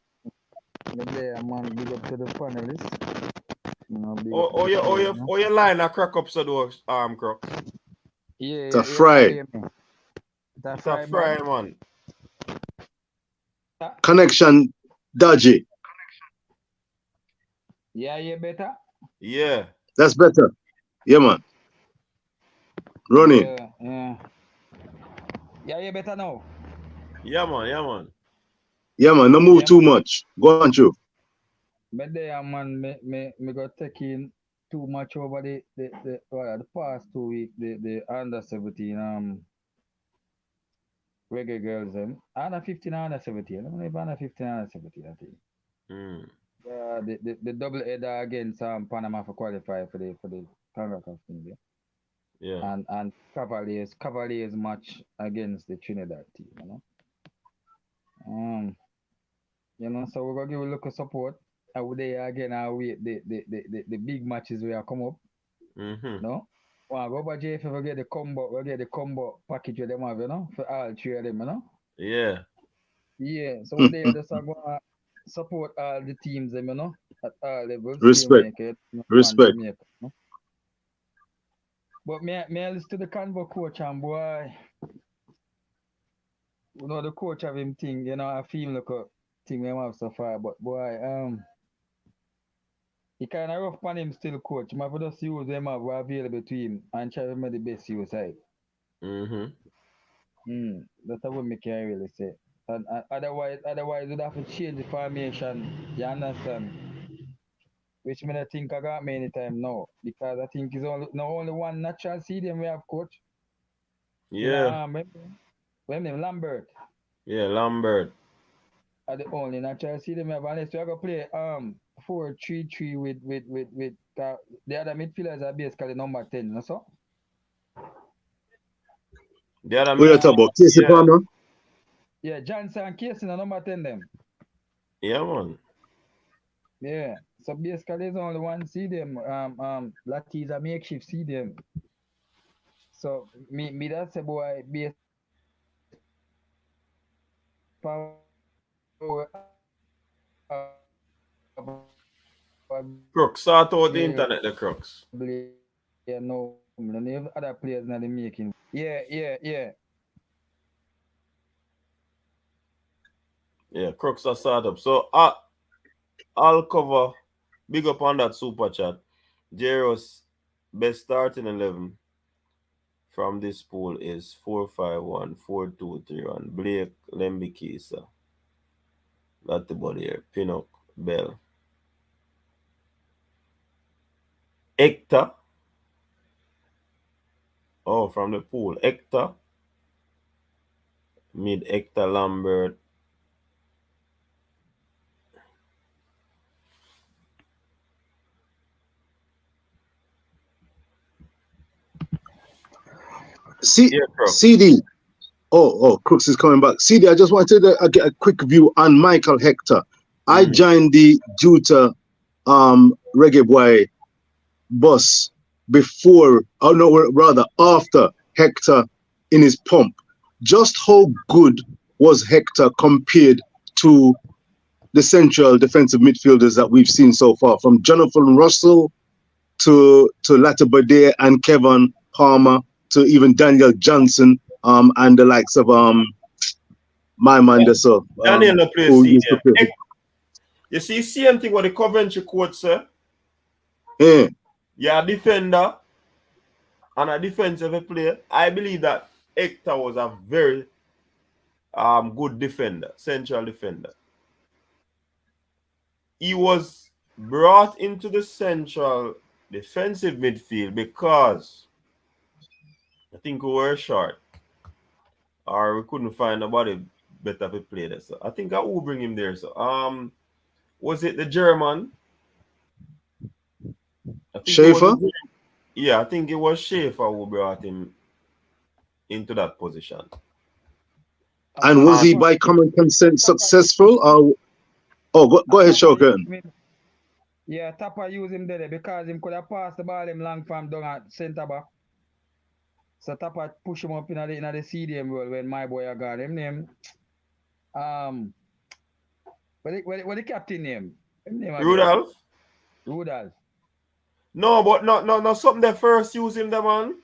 Yeah, man, big up to the panelists. You know,
Oh, your line a crack up so those Crooks.
Yeah,
To
yeah,
fry.
yeah, me. That
It's a
fry
fry,
bad.
man.
Connection dodgy.
Yeah, yeah, better.
Yeah.
That's better. Yeah, man. Running.
Yeah, yeah. Yeah, yeah, better now.
Yeah, man. Yeah, man.
Yeah, man. No move
Yeah,
too much. Go on, through.
but there, man, me got taking too much over the past 2 weeks, the under 17 reggae girls them. Under 15, under 17. I don't know if under 15, under 17, I think.
Mm.
The double header against Panama for qualify for the CONCACAF thing, yeah.
Yeah.
And Cavaliers match against the Trinidad team, you know. So we're gonna give a look of support. I would there again wait the big matches we are come up,
Mm-hmm.
no? Well, go back JF we get the combo package with them have, you know, for all three of them, you know.
Yeah.
Yeah, so we're there just gonna support all the teams them, you know, at all levels, still
Respect.
make it, you know, fan
Respect.
Jamaica, you know? But me I listen to the convo coach and boy, you know the coach have him thing, you know, I feel like a thing we have so far, but boy, he kind of rough on him still, coach. Might just use them have available to him and try to make the best use of it.
Mm-hmm.
That's what me can really say. And otherwise, you'd have to change the formation. You understand? Which me I think I got many time now because I think it's only one natural stadium we have, coach.
Yeah.
When name Lambert
Yeah, Lambert.
are the only natural stadium we have, unless we are gonna play 4-3-3 with the other midfielders are basically number 10, you know so?
The other
Who you talk about? Casey
yeah.
Palmer?
Yeah, Johnson and Casey are number 10 them.
Yeah, man.
Yeah. So basically there's only one stadium. That is a makeshift stadium. So me that's a boy based
Crooks, sort out the internet, the Crooks.
yeah, no, if other players not the making. Yeah.
Yeah, Crooks are sort up. So I'll cover big up on that super chat. Jero's best starting 11 from this pool is 4-5-1, 4-2-3-1. Blake, Lembikisa. That's the body here. Pinnock, Bell. Hector. Oh, from the pool. Hector. Mid Hector Lambert. Yeah, Crooks.
CD. Oh, Crooks is coming back. CD, I just wanted to get a quick view on Michael Hector. I joined the Juta Reggae Boy bus before, rather after Hector in his pump. Just how good was Hector compared to the central defensive midfielders that we've seen so far, from Jonathan Russell to Latibade and Kevin Palmer to even Daniel Johnson and the likes of my man
Daniel no play
who used to play.
You see, same thing what the Coventry coach say.
Yeah.
Yeah, defender and a defensive player. I believe that Hector was a very good defender, central defender. He was brought into the central defensive midfield because I think we were short or we couldn't find nobody better to play there. So I think I will bring him there. So was it the German?
Schaefer?
I think it was Schaefer who brought him into that position.
And was he by common consent successful? Go ahead, Shogun.
Yeah, Tapper used him there because him could have passed the ball him long from down at centre back. So Tapper push him up in the CDM role when my boy got him name. What the captain name? Him name
Rudolph?
Rudolph.
No, but no, something they first use him, the man.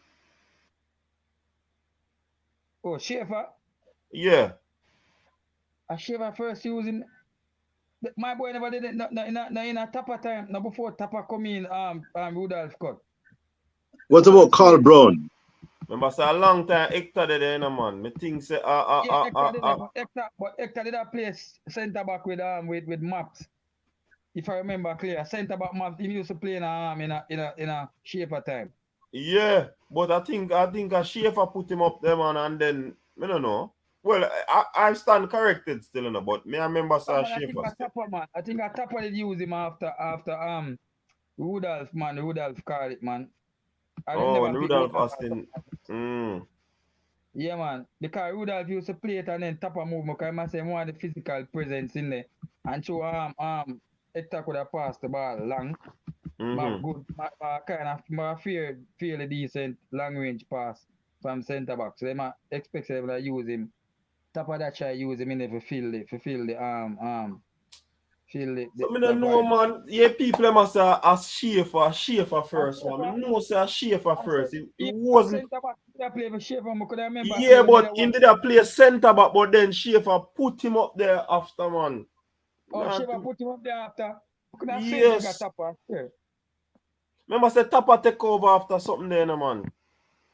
Oh, Schaefer.
Yeah.
Schaefer first using. My boy never did it in a Tapper time. No before Tapper come in. Rudolph cut.
What about Carl Brown?
Remember, say a long time Hector did it, man. Me think say
Hector did it, but Hector did a play centre back with Maps. If I remember clear, centre back Maps. He used to play in a Schaefer time.
Yeah, but I think a Schaefer put him up there, man, and then I don't know. Well, I stand corrected still, you know, but me I remember say Schaefer.
I think a Tapper did use him after Rudolph, man. Rudolph called it, man.
And Rudolph Austin.
Yeah, man. Because Rudolph used to play it and then Tapper move because I say more of the physical presence in there. And so Hector could have passed the ball long. Good, kind of fairly decent long range pass from centre back. So they might expect them to use him. Tapper that try use him in there for feel the
So me don't know, man. Yeah, people must say a Schaefer first, man. I know say a Schaefer first. It wasn't.
Play for Schaefer, I could remember.
Yeah, but he did play centre back, but then Schaefer put him up there after, man.
Oh, Schaefer put him up there after.
Yes. Remember, say Tapper take over after something there, man.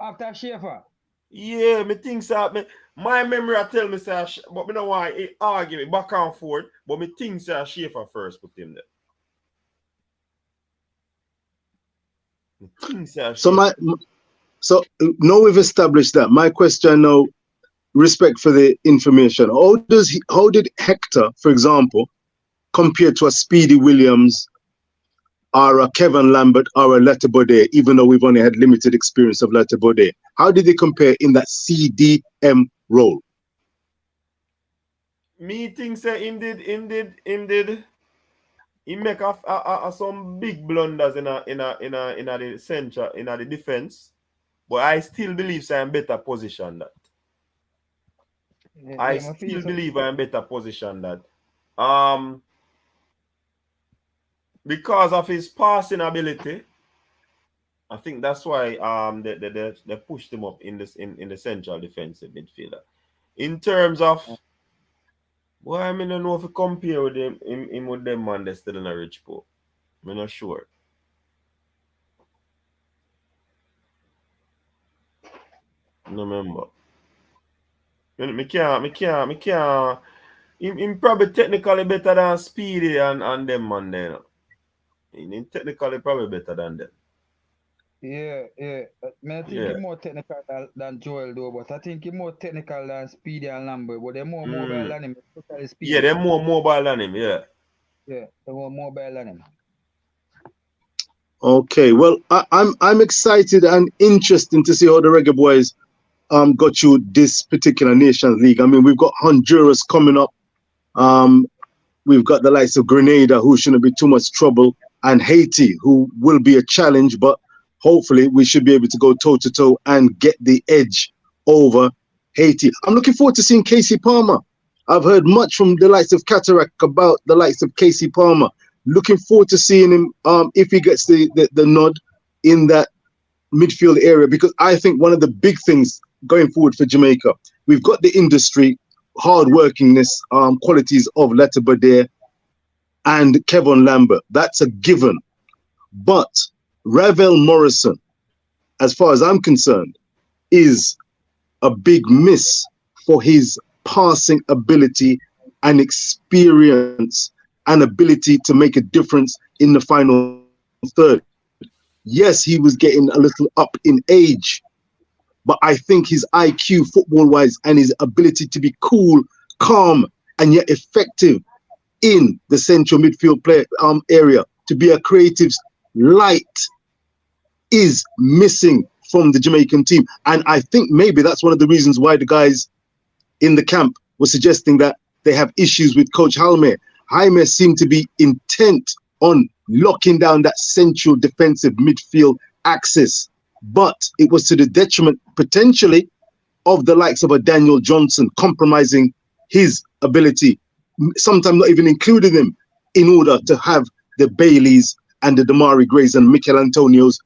After Schaefer.
Yeah, me think so. My memory tell me say, but me know why it argue me back and forth. But me think say Schaefer first put him there. Me think say
So now we've established that. My question now, respect for the information. How did Hector, for example, compare to a Speedy Williams or a Kevin Lambert or a Letta Bode, even though we've only had limited experience of Letta Bode? How did they compare in that CDM role?
Me think say him did. He make some big blunders in the center, in the defense. But I still believe say I'm better position that. I still believe I'm better position that. Because of his passing ability, I think that's why they pushed him up in the central defensive midfielder. In terms of, well, I mean, I don't know if you compare with him with them, man, they're still in a rich pool. I'm not sure. No remember. Me can't. Him probably technically better than Speedy and them, man, there. Him technically probably better than them.
Yeah. I think he's more technical than Joel though, but I think he's more technical than Speedy and Lambert, but they're more mobile than him.
Yeah, they're more mobile than him,
yeah. Yeah, they're more mobile than him.
Okay, well, I'm excited and interested to see how the Reggae Boyz got you this particular Nations League. I mean, we've got Honduras coming up. We've got the likes of Grenada, who shouldn't be too much trouble, and Haiti, who will be a challenge, but hopefully we should be able to go toe-to-toe and get the edge over Haiti. I'm looking forward to seeing Casey Palmer. I've heard much from the likes of Cataract about the likes of Casey Palmer. Looking forward to seeing him if he gets the nod in that midfield area, because I think one of the big things going forward for Jamaica, we've got the industry, hard-workingness, qualities of Letta Bode and Kevin Lambert. That's a given. But Ravel Morrison, as far as I'm concerned, is a big miss for his passing ability and experience and ability to make a difference in the final third. Yes, he was getting a little up in age, but I think his IQ football-wise and his ability to be cool, calm, and yet effective in the central midfield play area, to be a creative light, is missing from the Jamaican team. And I think maybe that's one of the reasons why the guys in the camp were suggesting that they have issues with Coach Jaime. Jaime seemed to be intent on locking down that central defensive midfield axis, but it was to the detriment potentially of the likes of a Daniel Johnson, compromising his ability, sometimes not even including him, in order to have the Baileys and the Demarai Grays and Michail Antonios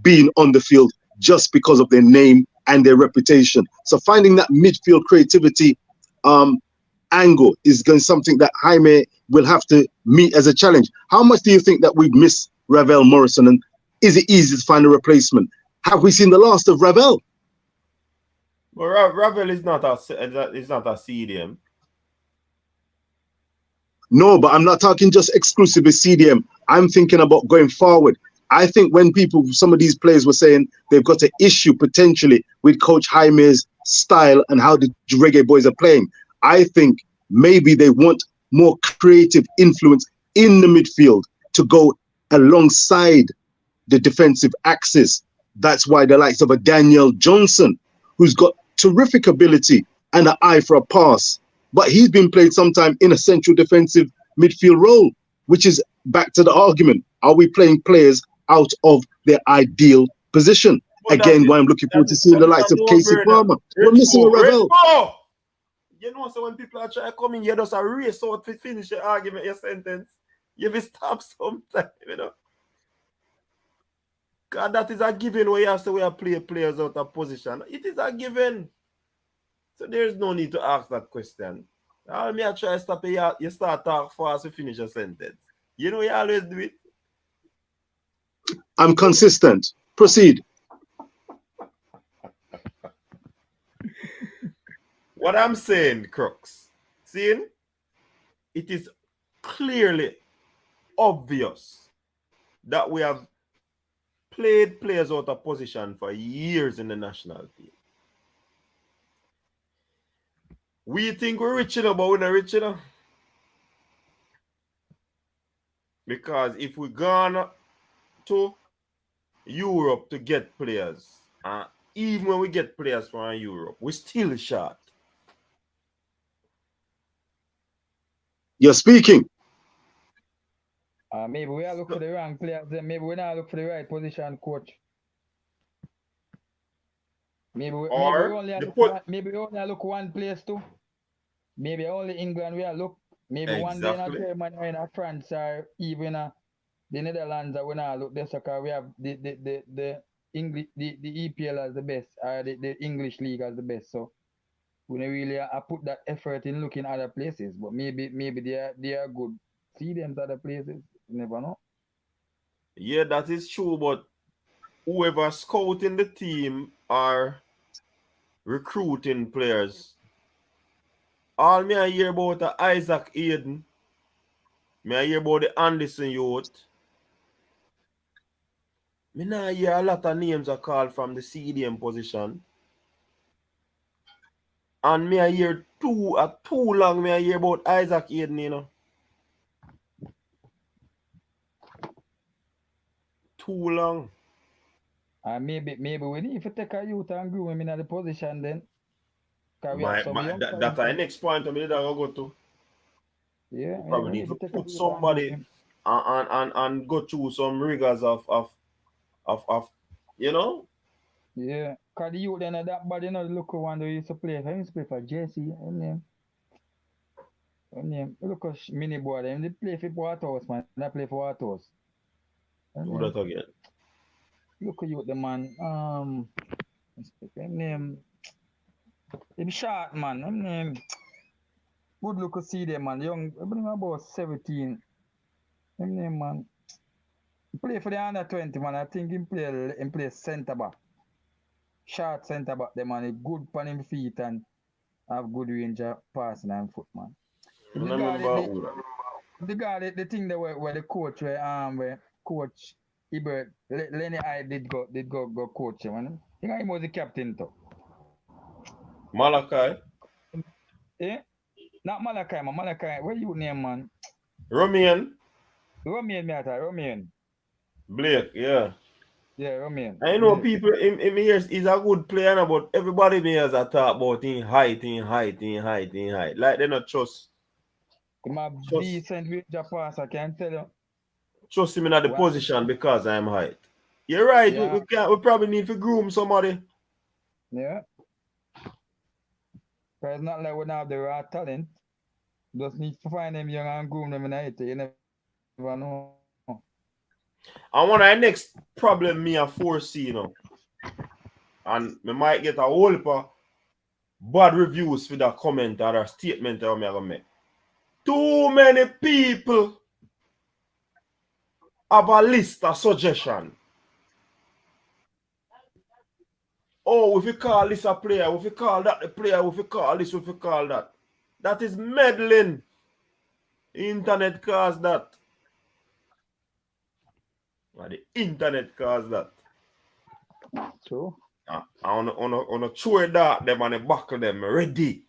being on the field just because of their name and their reputation. So finding that midfield creativity angle is going something that Jaime will have to meet as a challenge. How much do you think that we've missed Ravel Morrison, and is it easy to find a replacement? Have we seen the last of Ravel?
But Ravel is not a CDM.
No, but I'm not talking just exclusively CDM. I'm thinking about going forward. I think when some of these players were saying they've got an issue potentially with Coach Jaime's style and how the Reggae Boyz are playing, I think maybe they want more creative influence in the midfield to go alongside the defensive axis. That's why the likes of a Daniel Johnson, who's got terrific ability and an eye for a pass, but he's been played sometime in a central defensive midfield role, which is back to the argument. Are we playing players out of their ideal position? Well, again, why I'm looking forward to seeing the likes of Casey Palmer. We're missing a Ravel.
You know, so when people are trying to come in, you just a race out to finish your argument, your sentence. You will stop sometime, you know. God, that is a given where you have to play players out of position. It is a given. So there's no need to ask that question. All me I try to stop you start talk fast to finish your sentence. You know you always do it.
I'm consistent. Proceed.
What I'm saying, Crooks, seeing, it is clearly obvious that we have played players out of position for years in the national team. We think we're rich enough, but we're not rich enough. Because if we gone to Europe to get players, even when we get players from Europe, we're still short.
You're speaking.
Maybe we are looking for the wrong players. Then maybe we not look for the right position, coach. Maybe we only look one place too. Maybe only England we are look. Maybe one day in Germany or in France or even the Netherlands that we not look there, because we have the English the EPL as the best, or the English league as the best. So we don't really put that effort in looking at other places, but maybe they are good. See them to other places. You never know.
Yeah, that is true, but whoever scouting the team are recruiting players. All me I hear about Isaac Aiden. Me I hear about the Anderson youth. Me now hear a lot of names are called from the CDM position. And me I hear too long me I hear about Isaac Aiden, you know. Too long.
Maybe we need to take a youth and groom him in the position then.
That's the next point I mean, I'll go to.
Yeah,
probably need to put somebody and go through some rigors of you know.
Yeah, cause the youth then that body, you know, the local one they used to play. I used to play for Jesse. Look at mini boy. They play for Waterhouse, man. They play for Waterhouse.
Who that again?
Look at you, the man. Name. Him short, man. Name. Good look to see them, man. Young, I bring about 17. Him name, man. He play for the under 20, man. I think he play centre back. Short centre back, the man. He good on him feet and have good range of passing and foot, man. The thing that where the coach where coach Ibert Lenny I did go coach him, man. I think he was the captain too.
Malachi?
Eh? Not Malachi, man. Malachi, what you name, man?
Romian,
Romian.
Blake, yeah.
Yeah, Romian.
I know people in years is a good player, but everybody hears a talk about in height. Like they not trust.
My decent range of pass, I can tell you.
Trust him in the position because I'm height. You're right. Yeah. We probably need to groom somebody.
Yeah. But it's not like we don't have the raw talent. Just need to find them young and groom them in it. You never know.
And one of the next problem me I foresee, you know. and me might get a whole heap of bad reviews for that comment or a statement that I'm gonna make. Too many people have a list of suggestion. Oh, if you call this a player, if you call that a player, if you call this, if you call that. That is meddling. The internet caused that. Well, the internet caused that.
True.
I wanna throw that them and buckle them ready.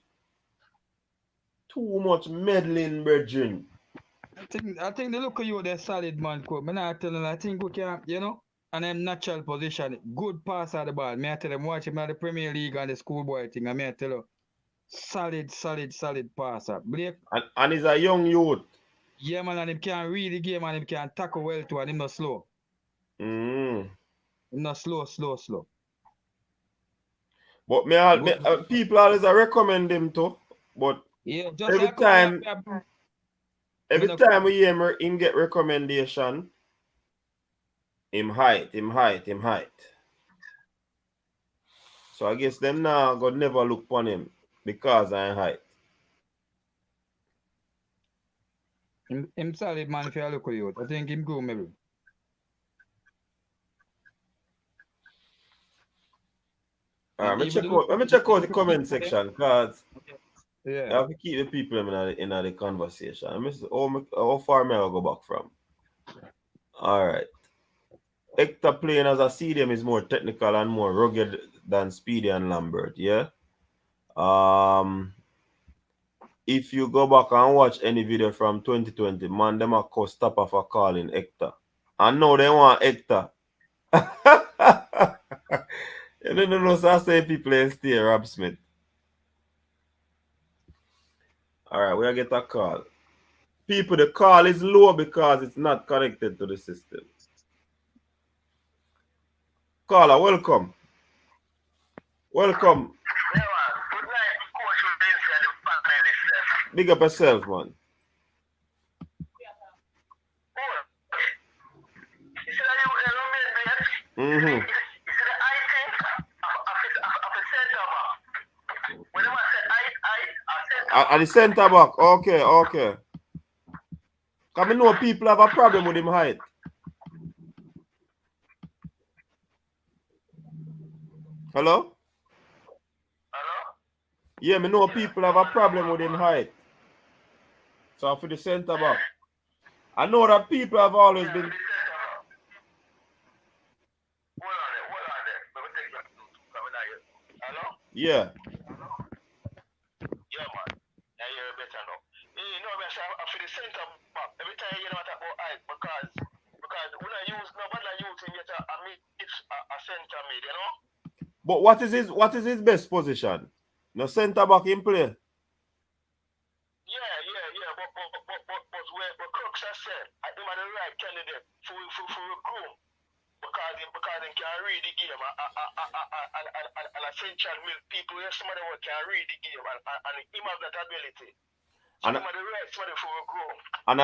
Too much meddling, brethren.
I think the look of you, they're solid man. Coach. Me not telling. I think we can, and them natural position, good pass at the ball. Me I tell them watch him at the Premier League and the schoolboy thing. And me I tell you, solid passer. Blake.
And he's a young youth.
Yeah, man, and him can read the game and him can tackle well too, and him not slow. Him not slow.
But people always recommend him too. But
yeah, just
every
like
time we hear him get recommendation, him height. So I guess them now God never look upon him because I height.
Him solid man if you look at you. I think him go maybe.
Alright, let me check out the comment section because I have to keep the people in the conversation. How far may I go back from? Alright. Hector playing as a CDM is more technical and more rugged than Speedy and Lambert, yeah? If you go back and watch any video from 2020, man, them a cause stop off a calling Hector. And now they want Hector. You don't know, so I say people ain't stay, Rob Smith. Alright, we'll get a call. People, the call is low because it's not connected to the system. Caller, welcome. Welcome.
Yeah, man. Good night, Coach Vincent and the family, sir.
Big up yourself, man.
Oh. You see that you made me?
Mm-hmm.
You see the eye thing of a center back. Whenever I say eye,
At the centre back. Okay. Because I know people have a problem with him height. Hello? Yeah, I know people have a problem with him height. So for the centre back. I know that people have always been.
Hold on there. Let me take that. Hello?
Yeah.
Yeah, man. Yeah, you're better now. You know, I for the center back. Every time you know about height, because when I use nobody using yet a center mid, you know?
But what is his best position? No centre back in play.
Yeah. But where Crooks has said, I think I'm the right candidate for recruit because he can read the game and essential people, somebody who can read the game and him have that ability. So I'm the right somebody for recruit.
And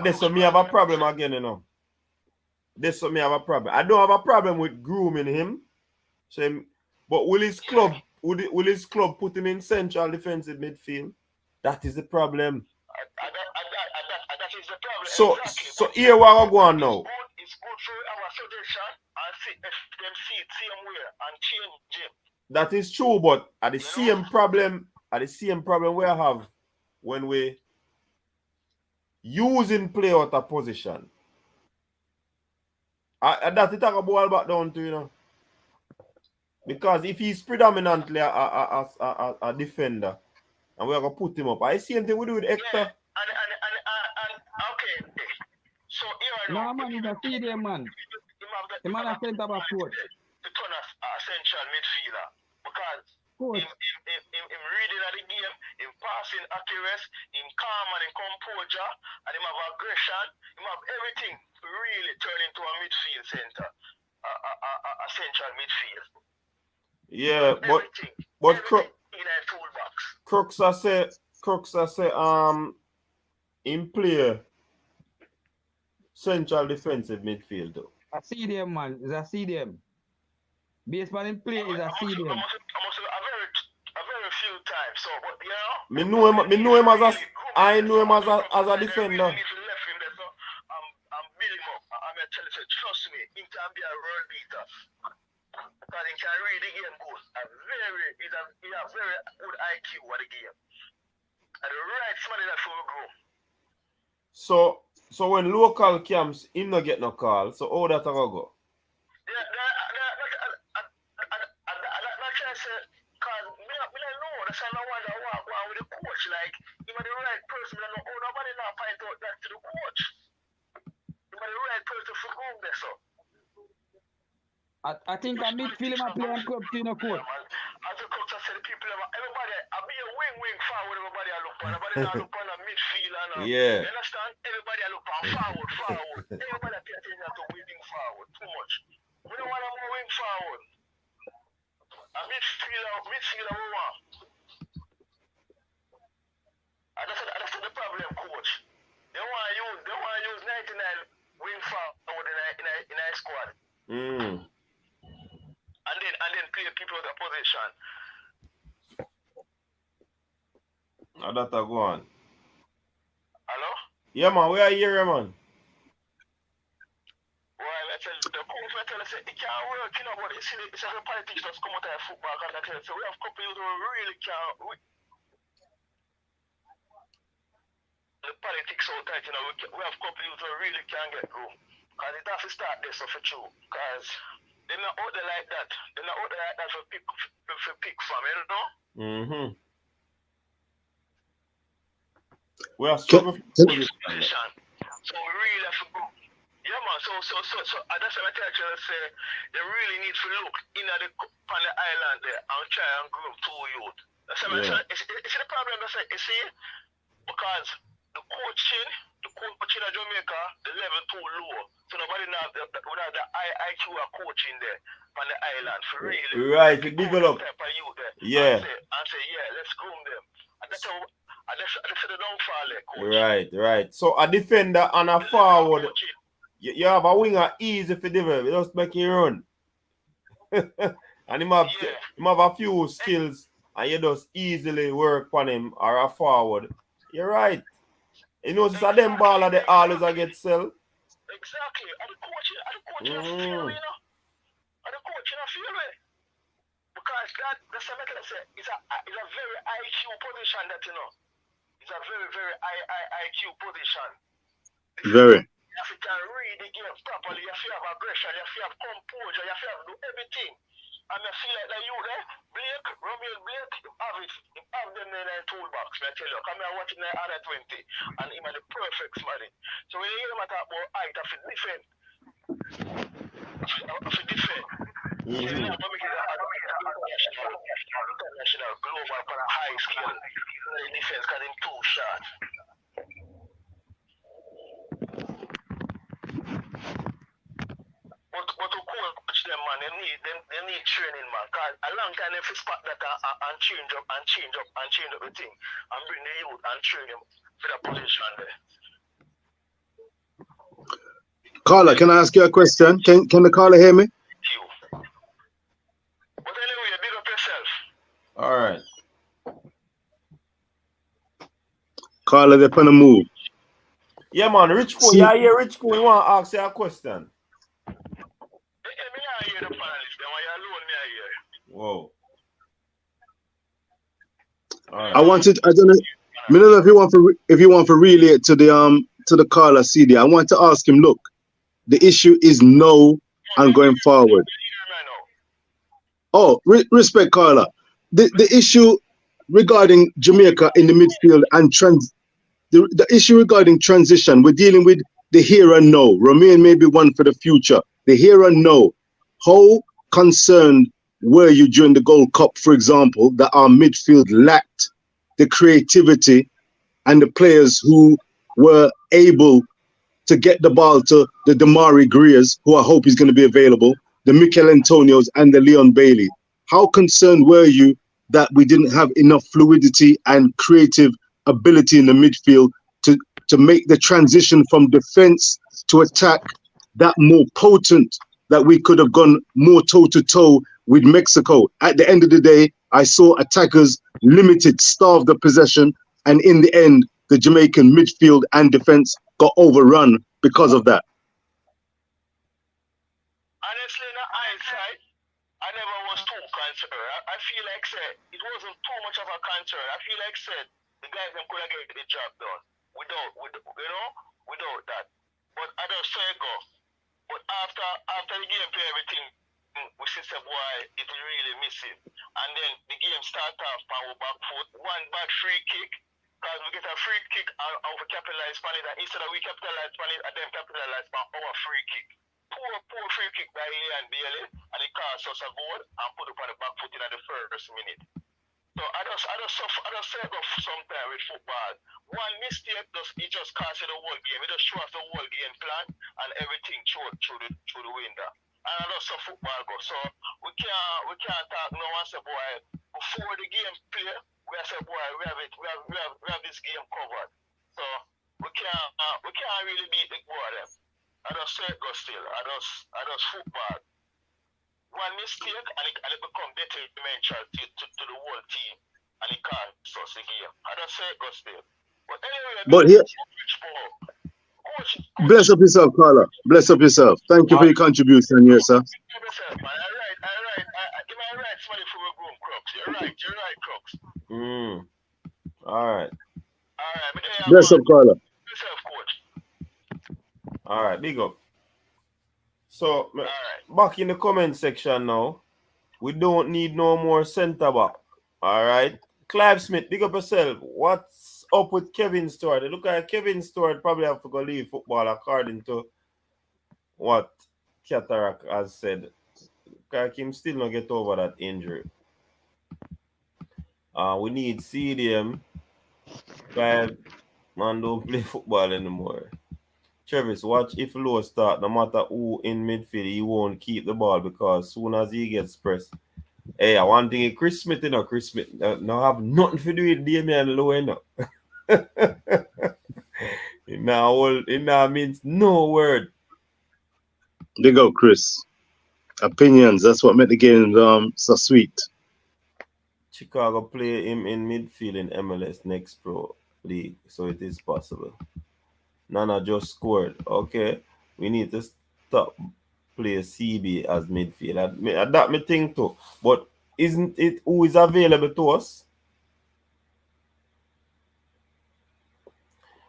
this me have a problem again, you know. This me have a problem. I don't have a problem with grooming him. So, but will his club put him in central defensive midfield? That is the problem.
That is the problem.
So
exactly.
so here what I go on now.
It's good for our suggestion and see if them see it same way and change him.
That is true, but at the same problem we have when we using play out of position. That it talk a ball back down to, you know. Because if he's predominantly a defender and we're gonna put him up, I see anything we do with Hector.
Yeah, and okay. So here I know.
No man, he's a CDM man. The man a centre back coach.
To turn us a central midfielder because him reading at the game, him passing accuracy, him calm and him composure, and him have aggression, him have everything to really turn into a midfield center, a central midfield.
Yeah, but Crooks say in play central defensive midfield though.
A CDM man, is a CDM. Baseball in play is a CDM.
Almost a very few times. So, but you know,
Me know him as a I know him as a defender.
Really left him there, so I'm building him up. I'm gonna tell you, trust me, he can be a world beater. Because he can read the game good. He has very good IQ at the game. And the right somebody that will grow.
So when local camps, him not get no call. So how that go go?
Yeah, that's I say, because we don't know. That's why I wonder why with the coach. Like, you are the right person. We don't know. Nobody now find out that to the coach. You are the right person to go there, so.
I think a midfield might play and club team, no coach.
As the coach said, people, everybody, I'll be a wing forward, everybody I look for. Everybody I look on a midfield and
yeah.
You understand? Everybody I look on forward. Everybody pay attention to wing forward too much. We don't want to move wing forward. A midfielder we want. And that's the problem, coach. They want to use 99 wing forward in a squad. And then play people with the position.
How that go on?
Hello?
Yeah, man. Where are you here, man?
Well, I tell you, the coach will tell us it can't work, you know, but it's a politics that's come out of football. And I tell you, so we have a couple of who really can't. The politics out there, you know, we have a couple of who really can't get through. Because it has to start there, so for true. Because they're not out there like that. They're not out there like that for pick from, you know?
Mm-hmm. We are struggling for position.
So we really have to go. Yeah, man. So that's what I tell you. Say they really need to look in at on the island there and try and grow two youth. That's what I say. It's the problem. That's what you see, because the coaching in Jamaica, the level too low. So nobody now the high IQ are coaching there on the island for really.
Right, to develop.
Type of youth there.
Yeah.
And say let's groom them. And that's the downfall there, coach.
Right. So a defender and a forward. You have a winger easy for develop. You just make him run. And him have a few skills and you just easily work on him or a forward. You're right. You know, it's a them baller they always get sell.
Exactly. And the coach in a field, you know. And the coach in a field, because that's what I say. It's a very IQ position that, you know. It's a very, very IQ position.
Very.
You have to read the game properly. You have to have aggression. You have to have composure. You have to do everything. And I feel like that you there, Romeo Blake, have them in a toolbox. I tell you, come here watching the other 20, and him are the perfect somebody. So when you hear them talk about height, I feel different. So you have to make it international, global, on a high scale. The defense, because them too short. But to coach them, man, they need training, man. Cause a long time they spot that and change up the thing and bring the youth and train them for the position there.
Carla, can I ask you a question? Can the caller hear me?
But anyway, big up yourself.
All right.
Carla, they're on the move.
Yeah, man. Rich Cool, you hear Rich Cool? You want to ask you a question? Whoa. Right.
I don't know. I don't know if you want to relay it to the caller CD. I want to ask him, look, the issue is no and going forward. Oh, respect, Carla. The issue regarding Jamaica in the midfield and the issue regarding transition, we're dealing with the here and now. Romain may be one for the future. The here and now. How concerned were you during the Gold Cup, for example, that our midfield lacked the creativity and the players who were able to get the ball to the Demarai Greers, who I hope is going to be available, the Michail Antonios and the Leon Bailey? How concerned were you that we didn't have enough fluidity and creative ability in the midfield to make the transition from defense to attack that more potent that we could have gone more toe-to-toe with Mexico. At the end of the day, I saw attackers limited, starved the possession, and in the end, the Jamaican midfield and defense got overrun because of that.
Honestly, in hindsight, I never was too concerned. I feel like it wasn't too much of a concern. I feel like the guys them could have get the job done without that. But I just say go. But after the game play everything, we see say boy it is really missing. And then the game start off on our back foot, one bad free kick. Because we get a free kick and we capitalize on it, and instead of we capitalize on it and then capitalize on our free kick. Poor free kick by Ian Bailey, and it cost us a goal and put up on the back foot in the first minute. So I just say off sometime with football. One mistake it just cost you the whole game. It just shows the whole game plan and everything through the window. And I just saw football go. So we can't talk no one say boy before the game play. We say boy we have this game covered. So we can't really beat the boy them. I just say go still. I just football. One mistake and it become detrimental to the whole team and it costs us the game. I just say go still. But anyway,
but here, bless up yourself, Carla. Bless up yourself. Thank you for your contribution here, sir.
All right. Give me a right somebody for a groom, Crooks. You're right, Crooks.
All right.
Bless up, Carla.
Yourself, coach.
All right, big up. So, back in the comment section now, we don't need no more centre back. All right. Clive Smith, big up yourself. What's up with Kevin Stewart? Look at Kevin Stewart probably have to go leave football according to what Cataract has said. Because him still not get over that injury. We need CDM. Clive, man, don't play football anymore. Travis, watch if Low start, no matter who in midfield, he won't keep the ball because soon as he gets pressed. Hey, one thing, Chris Smith, Chris Smith no have nothing to do with Damian Low, It now means no word.
There go, Chris. Opinions, that's what made the game so sweet.
Chicago play him in midfield in MLS next pro league, so it is possible. Nana just scored. Okay, we need to stop play CB as midfield. That me think too. But isn't it who is available to us?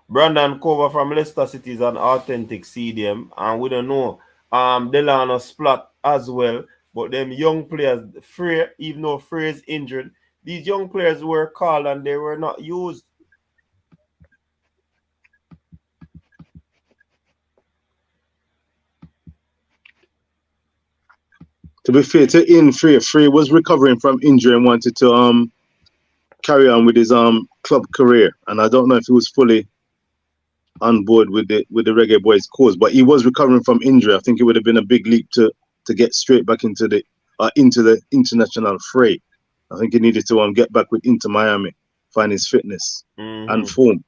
Brandon Cover from Leicester City is an authentic CDM, and we don't know Delano Splat as well. But them young players, Frey, even though Frey is injured, these young players were called and they were not used.
To be fair to Frey was recovering from injury and wanted to carry on with his club career, and I don't know if he was fully on board with the Reggae Boyz cause, but he was recovering from injury. I think it would have been a big leap to get straight back into the international fray. I think he needed to get back with Inter Miami, find his fitness and form.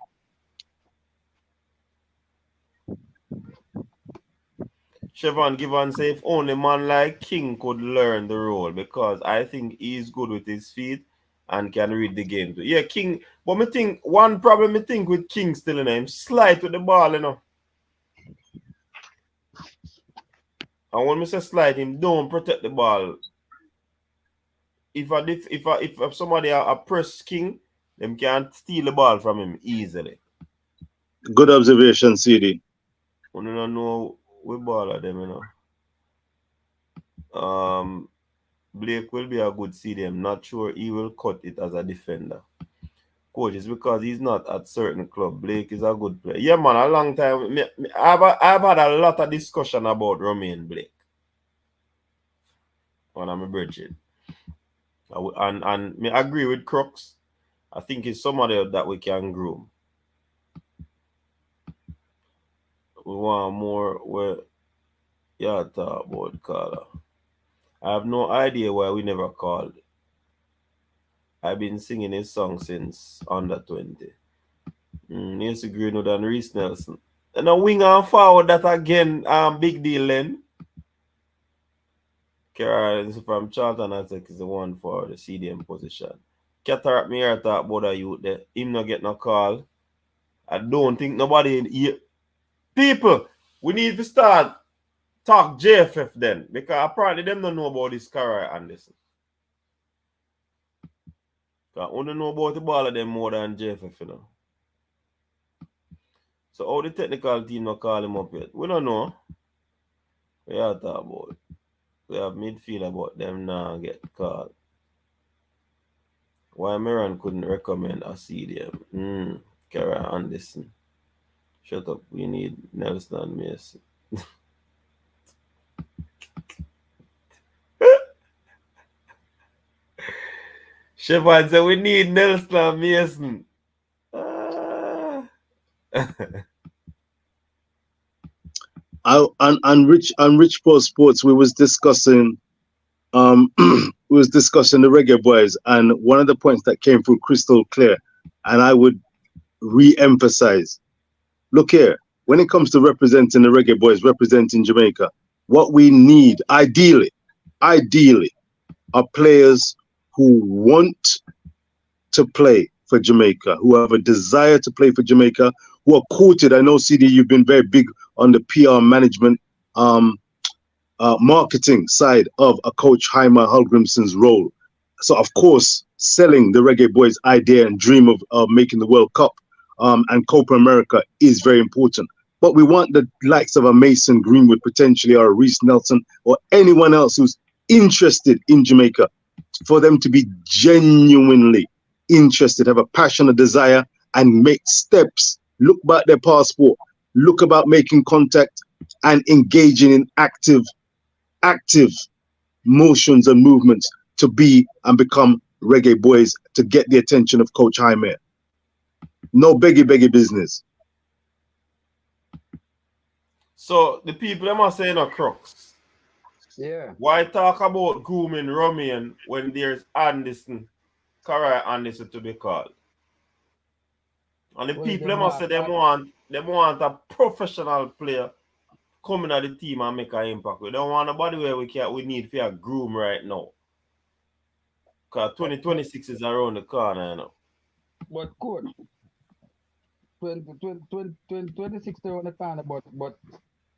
Siobhan Given say if only man like King could learn the role, because I think he's good with his feet and can read the game too. Yeah, King, but me think one problem I think with King still in him, slight with the ball, And when I say slide, him don't protect the ball. If somebody press King, them can't steal the ball from him easily.
Good observation, CD.
We don't know we ball at them, Blake will be a good CDM. Not sure he will cut it as a defender. Coach, it's because he's not at certain club. Blake is a good player. Yeah, man, a long time. I've had a lot of discussion about Romain Blake. When I'm a Bridget. And me agree with Crooks. I think it's somebody that we can groom. We want more where talk about Carla. I have no idea why we never called. I've been singing his song since under 20. Nancy Greenwood and Reese Nelson. And a wing and forward that again, big deal then. Kara from Charlton Attack is the one for the CDM position. Cataract me here talk about a youth there. Him not get no call. I don't think nobody in here. People, we need to start talk JFF then. Because apparently them don't know about this Kara and this. Because we don't know about the ball of them more than JFF, you know. So how the technical team not call him up yet? We don't know. We are talk about it. We have midfield about them now get called. Why Miran couldn't recommend a CDM? Kara Anderson. Shut up. We need Nelson Mason. Shepard said we need Nelson Mason.
On Rich Post Sports, we was discussing the Reggae Boyz, and one of the points that came through crystal clear, and I would re-emphasize, look here, when it comes to representing the Reggae Boyz, representing Jamaica, what we need, ideally, are players who want to play for Jamaica, who have a desire to play for Jamaica, who are quoted. I know, CD, you've been very big on the PR management, marketing side of a Coach Hallgrimson's role. So, of course, selling the Reggae Boyz idea and dream of making the World Cup and Copa America is very important. But we want the likes of a Mason Greenwood potentially, or a Reece Nelson, or anyone else who's interested in Jamaica, for them to be genuinely interested, have a passion, a desire, and make steps, look back their passport, look about making contact and engaging in active motions and movements to be and become Reggae Boyz, to get the attention of Coach Jaime. No beggy business.
So the people them are saying are crooks.
Yeah.
Why talk about grooming Romian when there's Anderson, Kara Anderson to be called? And the people them must say them want a professional player coming at the team and make an impact. We don't want nobody where we need for a groom right now. Because 2026 is around the corner, you know.
But coach, 2026 around the corner, but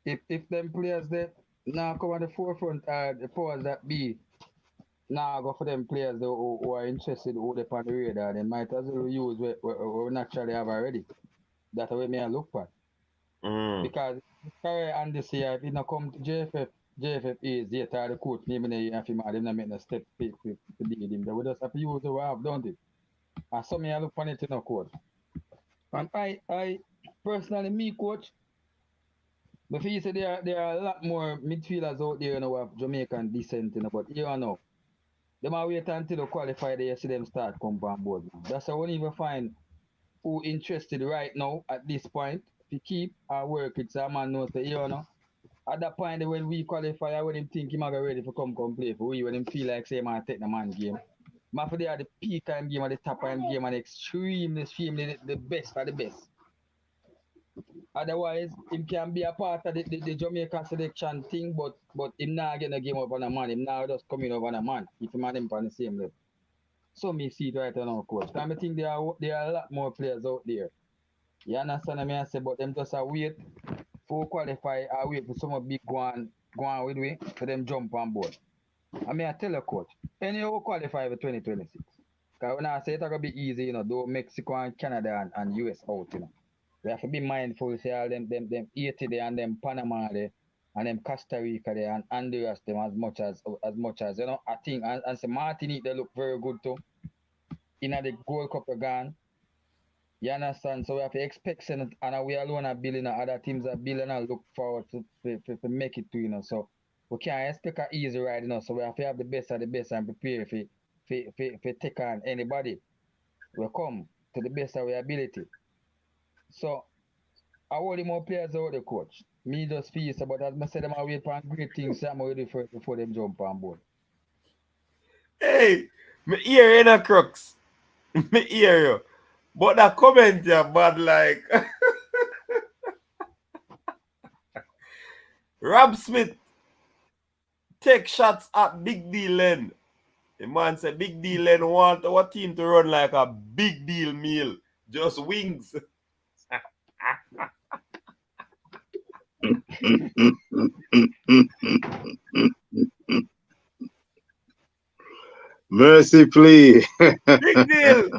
if them players that now come at the forefront are the powers that be, now go for them players who are interested, who they on the radar, they might as well use what we naturally have already. That's what me I look for. Because Curry and this year, if you not come to JFF is yet the coach name in the him and not make no step to deal him. They will just have to use what we have, don't it? And some me I look for it in a coach. And I personally, me coach, but you say there are a lot more midfielders out there, you know, who have Jamaican descent, you know, but you know, them are wait until they qualify there, see them start come on board. That's how we even find who interested right now at this point to keep our work with some man knows that, you know, at that point when we qualify, when him think he might be ready to come play for we, when him feel like say man take the man game. Man for they are the peak time game and the top time game and extremely the best of the best. Otherwise, him can be a part of the Jamaica selection thing, but him not getting a game up on a man. Him now just coming over on a man. If him and him on the same level. So me see it right now, coach. I think there are a lot more players out there. You understand what I say? But them just a wait for qualify, I wait for some big go on with me for them jump on board. I mean I tell you, coach, any who qualify for 2026. Because when I say it's gonna be easy, you know, though Mexico and Canada and US out, you know. We have to be mindful, say all them Haiti there and them Panama there and them Costa Rica there and Honduras them as much as you know. I think and say Martinique they look very good too. In the Gold Cup again. You understand? So we have to expect and we alone are building other teams are building and look forward to make it to, you know. So we can't expect an easy ride, you know. So we have to have the best of the best and prepare for take on anybody. We come to the best of our ability. So I want more players out the coach. Me just feel so, but as I said, them are wait for great things. I'm ready before them jump on board.
Hey, me hear you, no crooks. Me hear you. But that comment here, bad like Rob Smith take shots at Big Deal Len. The man said Big Deal Len want our team to run like a big deal meal. Just wings.
Mercy plea.
Big deal.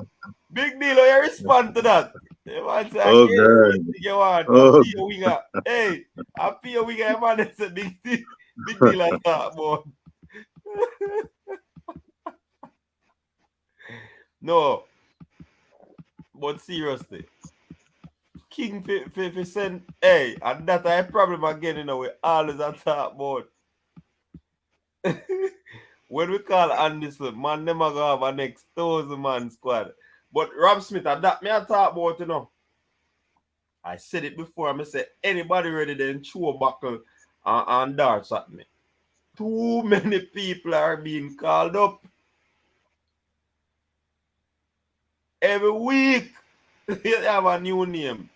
Big deal. How you respond to that? The man said,
Oh, God.
you want
Oh.
a Pia winger. Hey, a Pia winger, man, that's a big deal. Big deal at that, boy. No. But seriously, King fi send, hey, and that a problem again, you know, we always talk about. When we call Anderson, man, them a go have a next 1,000-man squad. But Rob Smith, that me a talk about, you know. I said it before, I said, anybody ready then throw a buckle and darts at me. Too many people are being called up. Every week, you have a new name.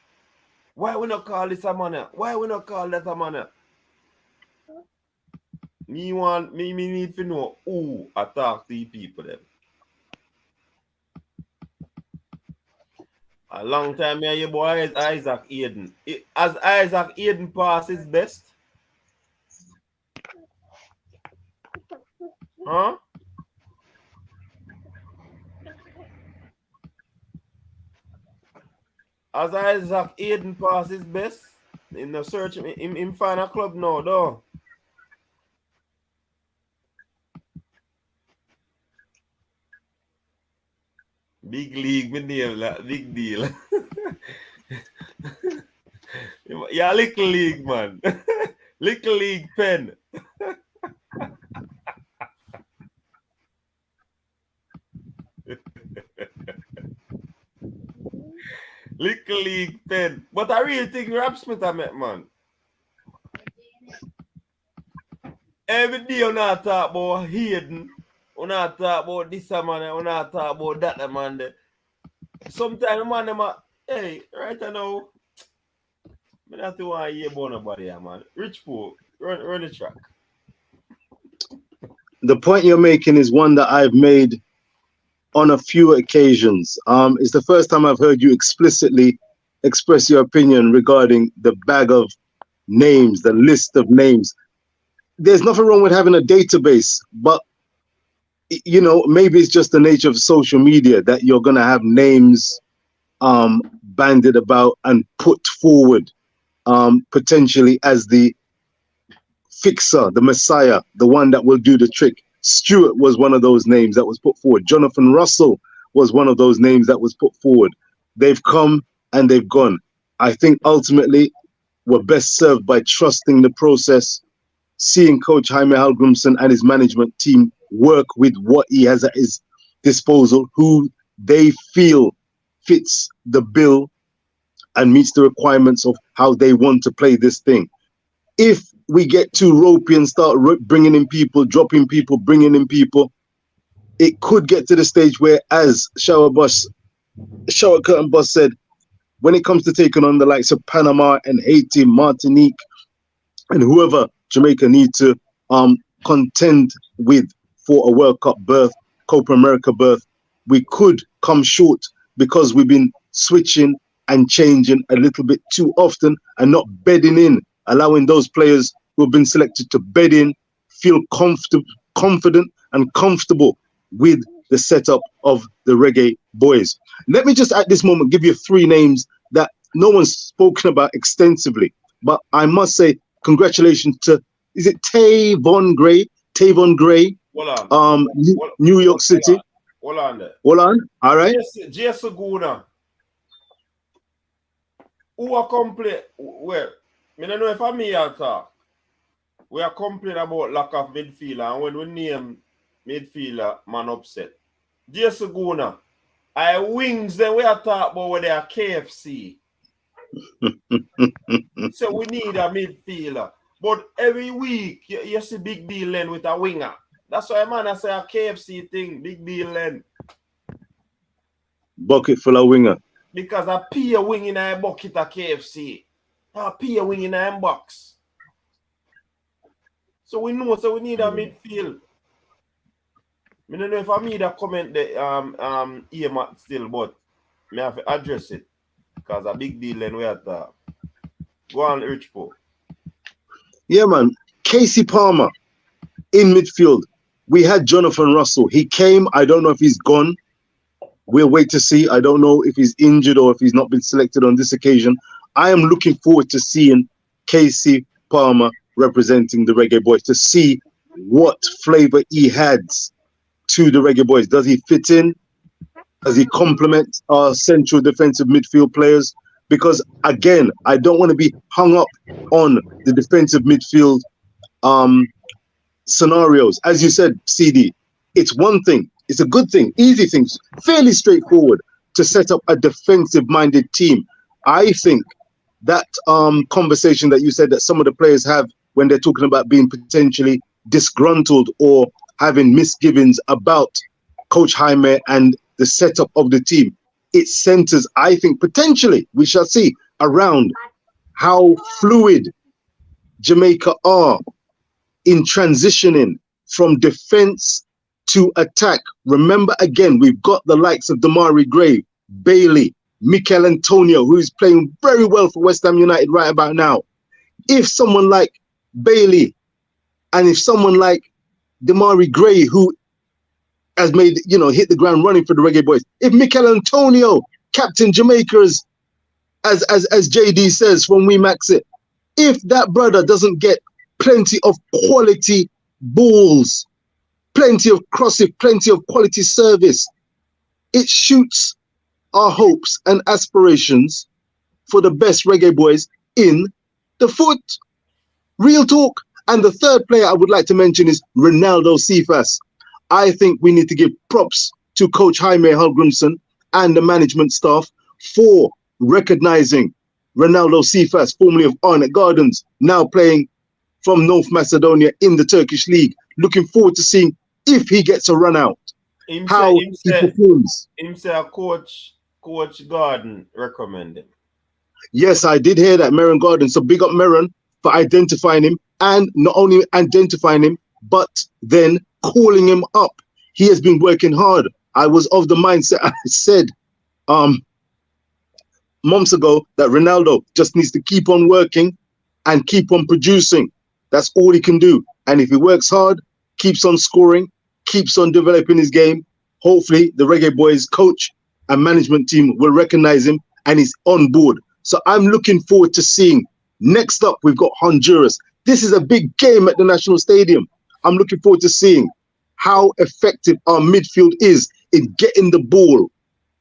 Why we not call this a man? Why we not call that a man? Me need to know who I talk to the people then. A long time here, your boy is Isaac Aiden. As Isaac Aiden pass his best? Huh? As Isaac Aiden pass his best? In the search, him find a club now, though. Big league, me name like big deal. Yeah, little league, man. Little league pen. Little league pen. But I really think Rap Smith I met, man. Every day you not talk about Hayden. We not talk about this man, we not talk about that man. Sometimes man them hey, right now, I don't want to hear about nobody here, man. Rich Pool, run the track.
The point you're making is one that I've made on a few occasions. It's the first time I've heard you explicitly express your opinion regarding the bag of names, the list of names. There's nothing wrong with having a database, but you know, maybe it's just the nature of social media that you're going to have names bandied about and put forward potentially as the fixer, the messiah, the one that will do the trick. Stewart was one of those names that was put forward. Jonathan Russell was one of those names that was put forward. They've come and they've gone. I think ultimately we're best served by trusting the process, seeing Coach Jaime Hallgrimson and his management team work with what he has at his disposal, who they feel fits the bill and meets the requirements of how they want to play this thing. If we get too ropey and start bringing in people, dropping people, bringing in people, it could get to the stage where, as Shower Curtain Boss said, when it comes to taking on the likes of Panama and Haiti, Martinique, and whoever Jamaica need to contend with for a World Cup berth, Copa America berth, we could come short because we've been switching and changing a little bit too often and not bedding in, allowing those players who have been selected to bed in, feel confident and comfortable with the setup of the Reggae Boyz. Let me just at this moment give you 3 names that no one's spoken about extensively, but I must say congratulations to, is it Tavon Gray?
Hold on.
New York City.
Hold on there.
Hold on. All right.
J.S. Guna. Who are complaining? Well, I don't know if I'm here to talk. We are complaining about lack of midfielder, and when we name midfielder, man upset. J.S. Guna. I wings then we are talking about where they are KFC. So we need a midfielder. But every week, you see big deal then with a winger. That's why man I say a KFC thing, big deal then.
Bucket full of winger.
Because I pay a wing in a bucket of KFC. I pay a wing in a box. So we know, so we need a midfield. I don't know if I made a comment that earmark still, but I have to address it because a big deal then we have to go on Rich Po.
Yeah, man. Casey Palmer in midfield. We had Jonathan Russell. He came. I don't know if he's gone. We'll wait to see. I don't know if he's injured or if he's not been selected on this occasion. I am looking forward to seeing Casey Palmer representing the Reggae Boyz, to see what flavor he adds to the Reggae Boyz. Does he fit in? Does he complement our central defensive midfield players? Because again, I don't want to be hung up on the defensive midfield scenarios. As you said, CD, it's one thing. It's a good thing, easy things, fairly straightforward to set up a defensive-minded team. I think that conversation that you said that some of the players have when they're talking about being potentially disgruntled or having misgivings about Coach Jaime and the setup of the team, it centers, I think, potentially, we shall see, around how fluid Jamaica are in transitioning from defense to attack. Remember, again, we've got the likes of Demarai Gray, Bailey, Michail Antonio, who's playing very well for West Ham United right about now. If someone like Bailey and if someone like Demarai Gray, who has made, hit the ground running for the Reggae Boyz, if Michail Antonio, Captain Jamaica's, as JD says when we max it, if that brother doesn't get plenty of quality balls, plenty of crossing, plenty of quality service, it shoots our hopes and aspirations for the best Reggae Boyz in the foot. Real talk. And the third player I would like to mention is Ronaldo Cephas. I think we need to give props to Coach Jaime Hallgrimson and the management staff for recognizing Ronaldo Cephas, formerly of Arnett Gardens, now playing from North Macedonia in the Turkish League. Looking forward to seeing if he gets a run out, he performs.
Him say Coach Garden recommend him.
Yes, I did hear that, Merron Garden. So big up Merron for identifying him, and not only identifying him, but then calling him up. He has been working hard. I was of the mindset, I said months ago, that Ronaldo just needs to keep on working and keep on producing. That's all he can do. And if he works hard, keeps on scoring, keeps on developing his game, hopefully the Reggae Boyz coach and management team will recognize him and he's on board. So I'm looking forward to seeing. Next up, we've got Honduras. This is a big game at the National Stadium. I'm looking forward to seeing how effective our midfield is in getting the ball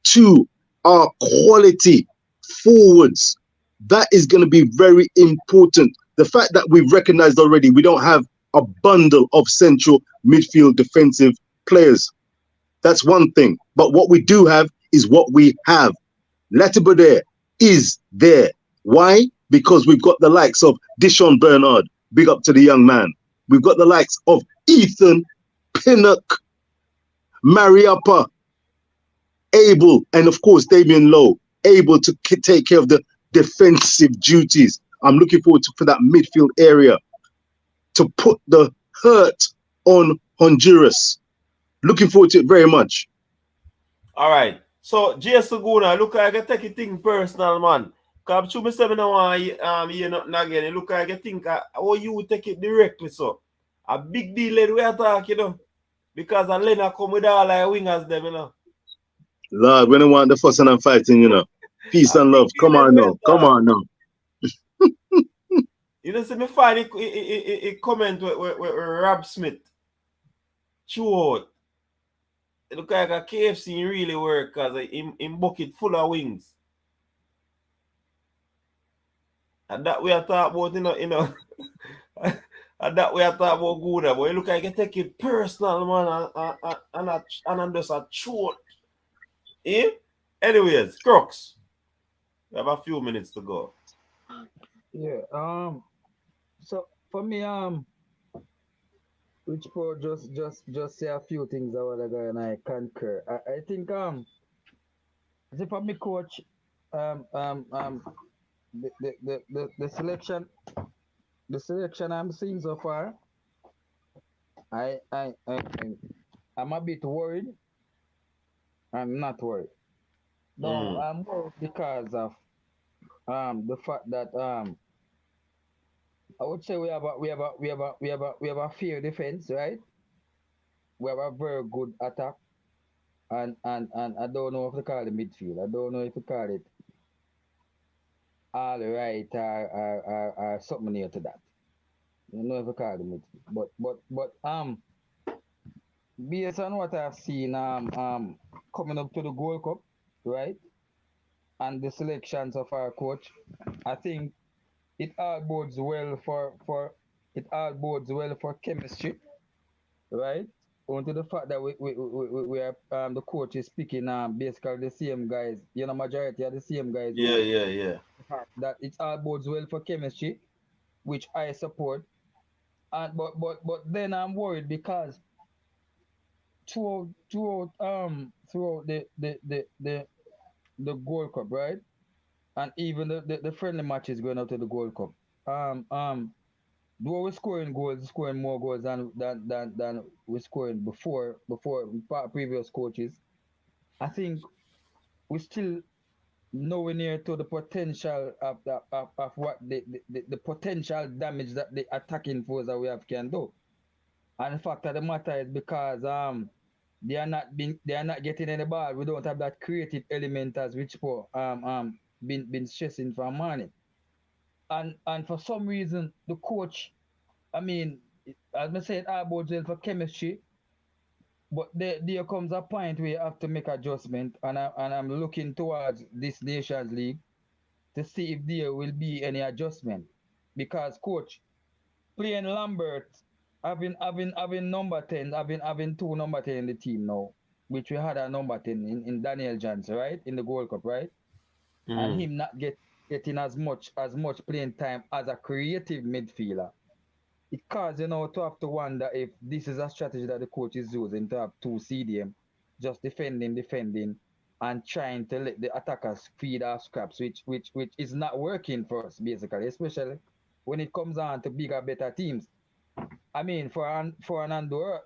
to our quality forwards. That is going to be very important. The fact that we've recognized already we don't have a bundle of central midfield defensive players. That's one thing. But what we do have is what we have. Latibode is there. Why? Because we've got the likes of Dishon Bernard. Big up to the young man. We've got the likes of Ethan Pinnock, Mariappa, able, and of course Damien Lowe, able to take care of the defensive duties. I'm looking forward to, for that midfield area to put the hurt on Honduras. Looking forward to it very much.
All right. So, J. Saguna, look like I take a thing personal, man. Because I'm sure I don't want to hear nothing again. It look like I think how you take it directly, so. A big deal that we are talking, because Elena come with all our wingers, them,
Lord, we don't want the fussing and fighting, Peace and love. Come on now. Come on now.
See me find a comment with Rob Smith. True. It look like a KFC really work because in bucket full of wings. And that we are talking about, and that we are talking about good, but it look like you take it personal, man, and just a short. Eh? Anyways, Crooks. We have a few minutes to go.
Yeah. So for me, Rich Pro just say a few things a while ago, and I concur. I think as if I'm a coach, the selection I'm seeing so far, I, I, I, I'm a bit worried. I'm not worried. No,
Mm.
I'm worried because of the fact that I would say we have a fair defense, right? We have a very good attack, and I don't know if they call it midfield. I don't know if they call it all right or something near to that. I don't know if they call it midfield, but based on what I've seen coming up to the Gold Cup, right, and the selections of our coach, I think it all bodes well for it all bodes well for chemistry, right? Onto the fact that we are the coach is picking basically the same guys, majority of the same guys
Yeah,
who
yeah, yeah.
that it all bodes well for chemistry, which I support. And but then I'm worried because throughout the Gold Cup, right? And even the friendly matches going out to the Gold Cup. Um um though we're scoring goals, scoring more goals than we're scoring before previous coaches. I think we still nowhere near to the potential of what the potential damage that the attacking force that we have can do. And the fact of the matter is because they are not getting any ball. We don't have that creative element as which for been stressing from morning. And for some reason the coach, I mean, as I said, about jail for chemistry, but there comes a point where you have to make adjustment, and I'm looking towards this Nations League to see if there will be any adjustment, because coach playing Lambert, having number 10, having two number 10 in the team now, which we had a number 10 in Daniel Johnson, right, in the Gold Cup, right, and
Mm.
him not getting as much playing time as a creative midfielder. It causes to have to wonder if this is a strategy that the coach is using to have two CDM just defending, and trying to let the attackers feed off scraps, which is not working for us basically, especially when it comes on to bigger, better teams. I mean, for Honduras,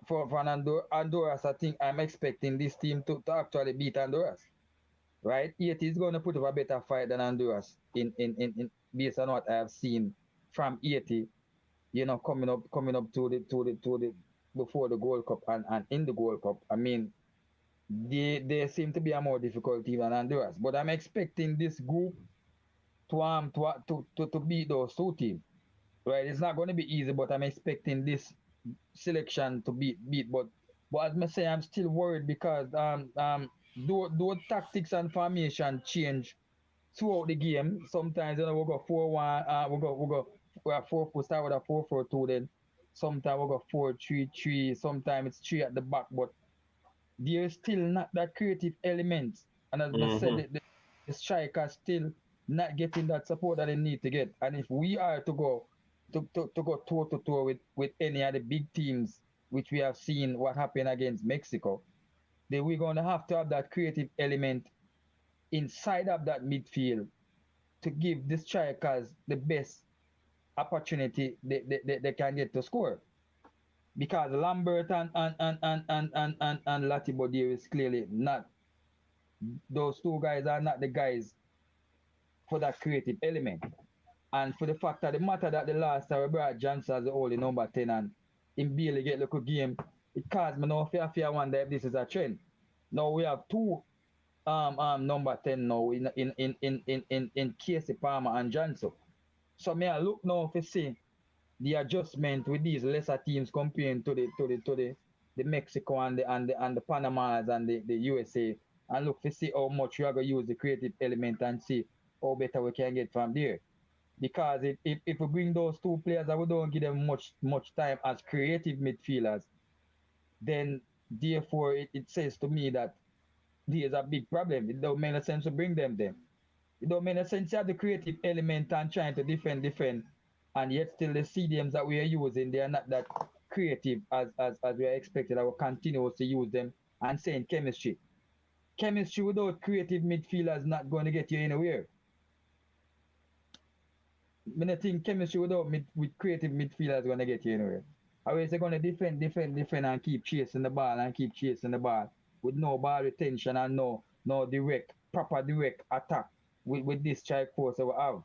I think I'm expecting this team to actually beat Honduras, right? Haiti is going to put up a better fight than Honduras in based on what I have seen from Haiti, coming up to the before the Gold Cup and in the Gold Cup. I mean, they seem to be a more difficult team than Honduras, but I'm expecting this group to beat those two teams. Right, it's not going to be easy, but I'm expecting this selection to beat. But as I say, I'm still worried because though tactics and formation change throughout the game. Sometimes we go 4-1, we start with a 4-4-2, then sometimes we go 4-3-3, sometimes it's three at the back, but there's still not that creative element. And as I said,
Mm-hmm.
the strikers still not getting that support that they need to get. And if we are to go to go toe to toe with any of the big teams, which we have seen what happened against Mexico, then we're going to have that creative element inside of that midfield to give the strikers the best opportunity they can get to score. Because Lambert and Latibo there is clearly not, those two guys are not the guys for that creative element. And for the fact that the matter that the last time we brought Johnson as the only number 10 and in barely get local game, it caused me no fear wonder if this is a trend. Now we have two number 10 now in Casey Palmer and Johnson. So may I look now to see the adjustment with these lesser teams comparing to the Mexico and the Panamas and the USA, and look to see how much we are going to use the creative element and see how better we can get from there. Because if we bring those two players and we don't give them much time as creative midfielders, then therefore it says to me that there's a big problem. It don't make no sense to bring them then. It don't make no sense to have the creative element and trying to defend, and yet still the CDMs that we are using, they are not that creative as we are expected. I will continue to use them and saying chemistry. Chemistry without creative midfielders not going to get you anywhere. I think chemistry with creative midfielders going to get you anywhere. Always they're gonna defend, and keep chasing the ball with no ball retention and no proper direct attack with this strike force that we have.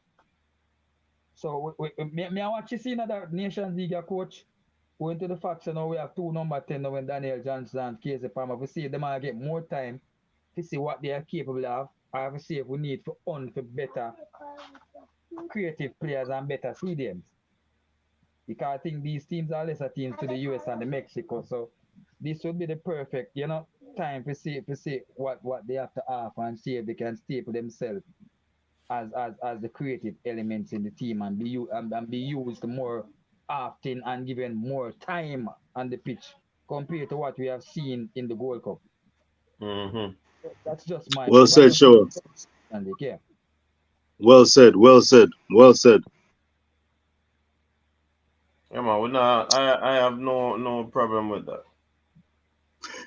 So me I watch you see another Nations League coach going to the fact now we have two number 10 now when Daniel Johnson and Casey Palmer. We see them all get more time to see what they are capable of. I have to see if we need for better creative players and better CDMs. Because I think these teams are lesser teams to the US and the Mexico. So this would be the perfect, time to see what they have to offer and see if they can staple themselves as the creative elements in the team and be used more often and given more time on the pitch compared to what we have seen in the Gold Cup.
Mm-hmm.
That's just my
Well said, Show.
Yeah.
Well said.
Yeah, man, I have no problem with that.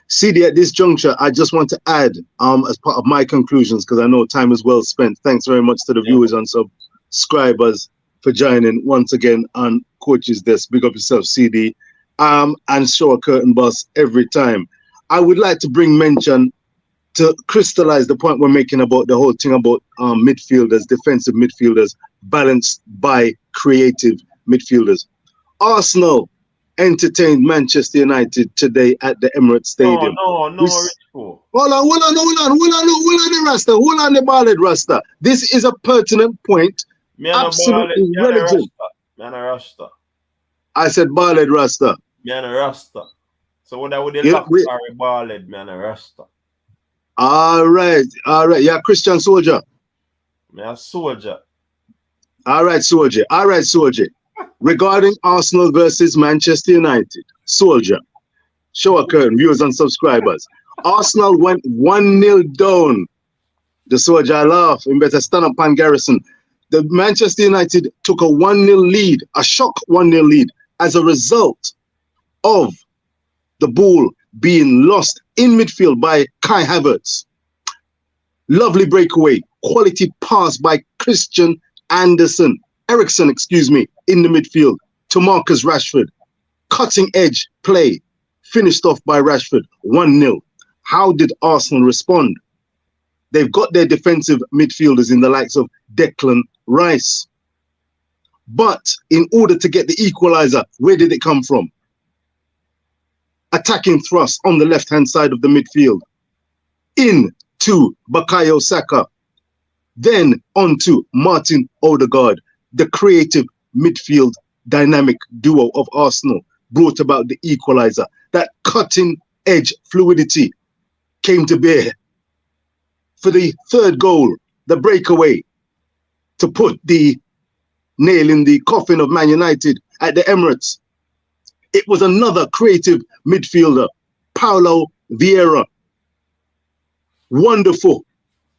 CD, at this juncture, I just want to add, as part of my conclusions, because I know time is well spent. Thanks very much to the viewers and subscribers for joining once again on Coach's Desk. Big up yourself, CD, and show a curtain boss every time. I would like to bring mention to crystallize the point we're making about the whole thing about midfielders, defensive midfielders, balanced by creative midfielders. Arsenal entertained Manchester United today at the Emirates Stadium.
No,
Hold on the Rasta. Hold on the ballad Rasta. This is a pertinent point. Absolutely relevant.
Rasta.
I said ballad Rasta.
Rasta. So what I would lock ballad, Rasta.
All right. Yeah, Christian soldier.
Soldier.
All right, soldier. Regarding Arsenal versus Manchester United, soldier, show a curtain, viewers and subscribers. Arsenal went 1-0 down. The soldier laugh. You better stand up on Garrison. The Manchester United took a 1-0 lead, a shock 1-0 lead, as a result of the ball being lost in midfield by Kai Havertz. Lovely breakaway, quality pass by Eriksen, in the midfield to Marcus Rashford. Cutting edge play, finished off by Rashford, 1-0. How did Arsenal respond? They've got their defensive midfielders in the likes of Declan Rice. But in order to get the equalizer, where did it come from? Attacking thrust on the left-hand side of the midfield. Into Bukayo Saka. Then onto Martin Odegaard. The creative midfield dynamic duo of Arsenal brought about the equalizer. That cutting edge fluidity came to bear for the third goal, the breakaway, to put the nail in the coffin of Man United at the Emirates. It was another creative midfielder, Paulo Vieira. Wonderful,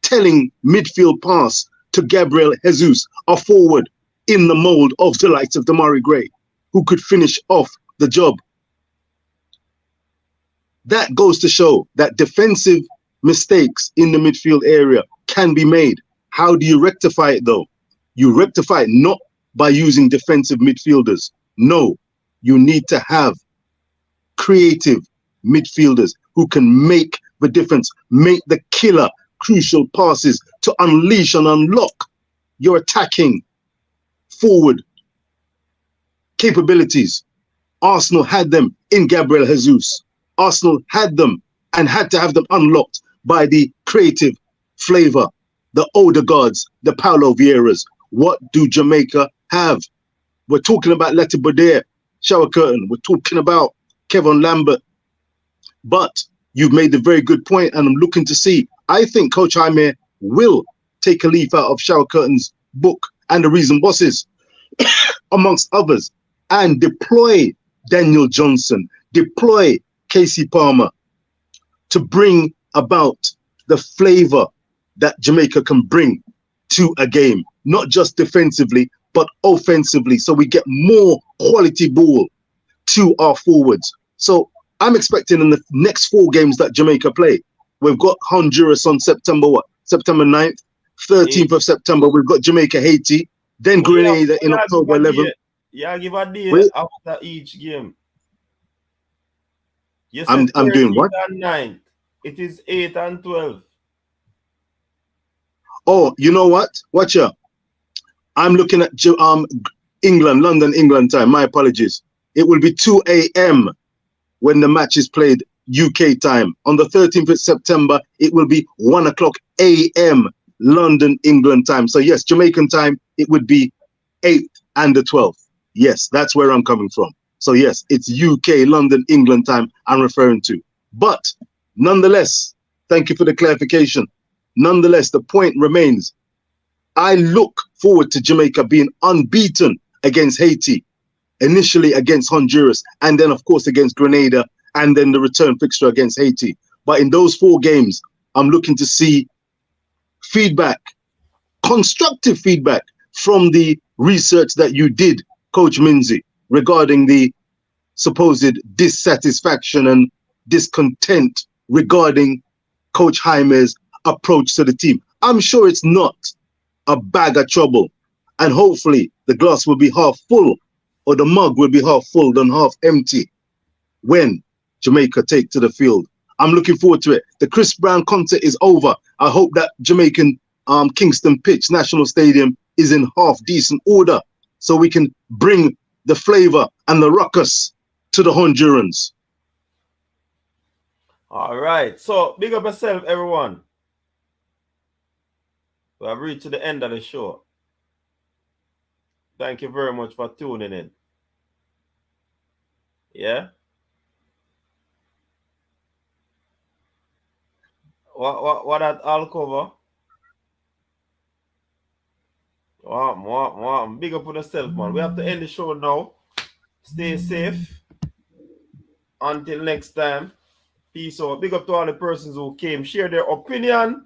telling midfield pass to Gabriel Jesus, a forward in the mold of the likes of Demarai Gray, who could finish off the job. That goes to show that defensive mistakes in the midfield area can be made. How do you rectify it though? You rectify it not by using defensive midfielders. No, you need to have creative midfielders who can make the difference, make the killer crucial passes to unleash and unlock your attacking forward capabilities. Arsenal had them in Gabriel Jesus. Arsenal had them and had to have them unlocked by the creative flavor, the Odegaards, the Paulo Vieiras. What do Jamaica have? We're talking about Letty Baudere, shower curtain. We're talking about Kevin Lambert. But you've made a very good point, and I'm looking to see. I think Coach Jaime will take a leaf out of Shower Curtain's book and the Reason Bosses, amongst others, and deploy Daniel Johnson, deploy Casey Palmer to bring about the flavor that Jamaica can bring to a game, not just defensively, but offensively, so we get more quality ball to our forwards. So I'm expecting in the next 4 games that Jamaica play, we've got Honduras on September 9th, 13th of September, we've got Jamaica, Haiti, then Grenada in October 11th.
Yeah, give a day after each game. You
I'm
said
doing
13th
what?
and 9th. It is 8 and 12.
Oh, you know what? Watch out. I'm looking at England, London, England time. My apologies. It will be 2 a.m. when the match is played UK time. On the 13th of September, it will be 1 o'clock a.m. London, England time. So yes, Jamaican time, it would be 8th and the 12th. Yes, that's where I'm coming from. So yes, it's UK, London, England time I'm referring to. But nonetheless, thank you for the clarification. Nonetheless, the point remains. I look forward to Jamaica being unbeaten against Haiti, initially against Honduras, and then of course against Grenada, and then the return fixture against Haiti. But in those 4 games, I'm looking to see feedback, constructive feedback from the research that you did, Coach Minzy, regarding the supposed dissatisfaction and discontent regarding Coach Jaime's approach to the team. I'm sure it's not a bag of trouble, and hopefully the glass will be half full, or the mug will be half full than half empty when Jamaica take to the field. I'm looking forward to it. The Chris Brown concert is over. I hope that Jamaican Kingston pitch, National Stadium, is in half decent order so we can bring the flavor and the ruckus to the Hondurans.
All right. So, big up yourself, everyone. We have reached to the end of the show. Thank you very much for tuning in. Yeah? What that all cover? Wow. Big up on yourself, man. We have to end the show now. Stay safe. Until next time. Peace out. Big up to all the persons who came. Share their opinion.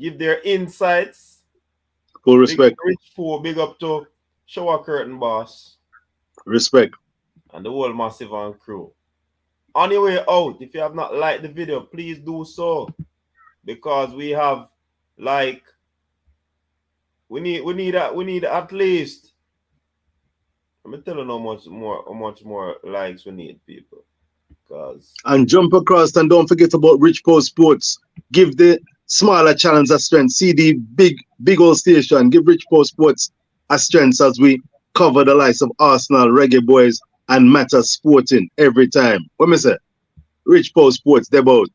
Give their insights.
Full respect.
Big up to Shower Curtain Boss.
Respect.
And the whole Massive and crew. On your way out, if you have not liked the video, please do so. Because we have we need at least, let me tell you how much more likes we need, people.
And jump across, and don't forget about Rich Post Sports. Give the smaller channels a strength. See the big old station. Give Rich Post Sports a strength as we cover the likes of Arsenal, Reggae Boyz, and Matters Sporting every time. What me say? Rich Post Sports, they're about.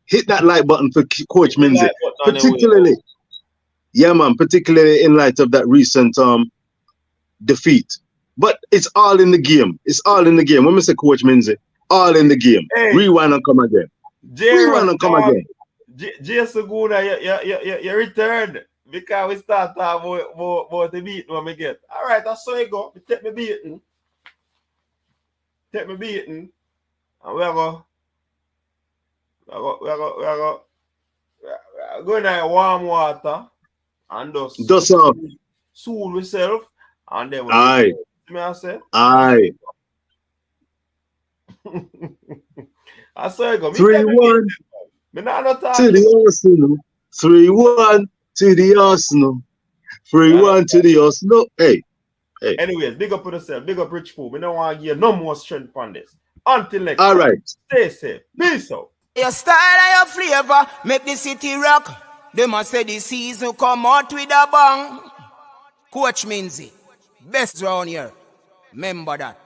Hit that like button for Coach Minzy. Particularly, yeah, man, particularly in light of that recent defeat. But it's all in the game. It's all in the game. When I say Coach Minzy, all in the game.
Hey,
rewind and come again. Rewind and come again.
Jason Guna, you returned because we start talking about the beating when we get. All right, that's so you go. Take me beating. And we are going to warm water and just soothe yourself, and then
aye.
I say,
aye.
I say go.
3-1 to the Arsenal. 3-1 to the Arsenal. 3-1 to the Arsenal. Hey.
Anyways, big up for yourself. Big up Rich Pool. We don't want to give no more strength on this. Until next
time.
Right. Stay safe. Peace out.
Your style and your flavor make the city rock. They must say the season come out with a bang. Coach Minzy, best round here. Remember that.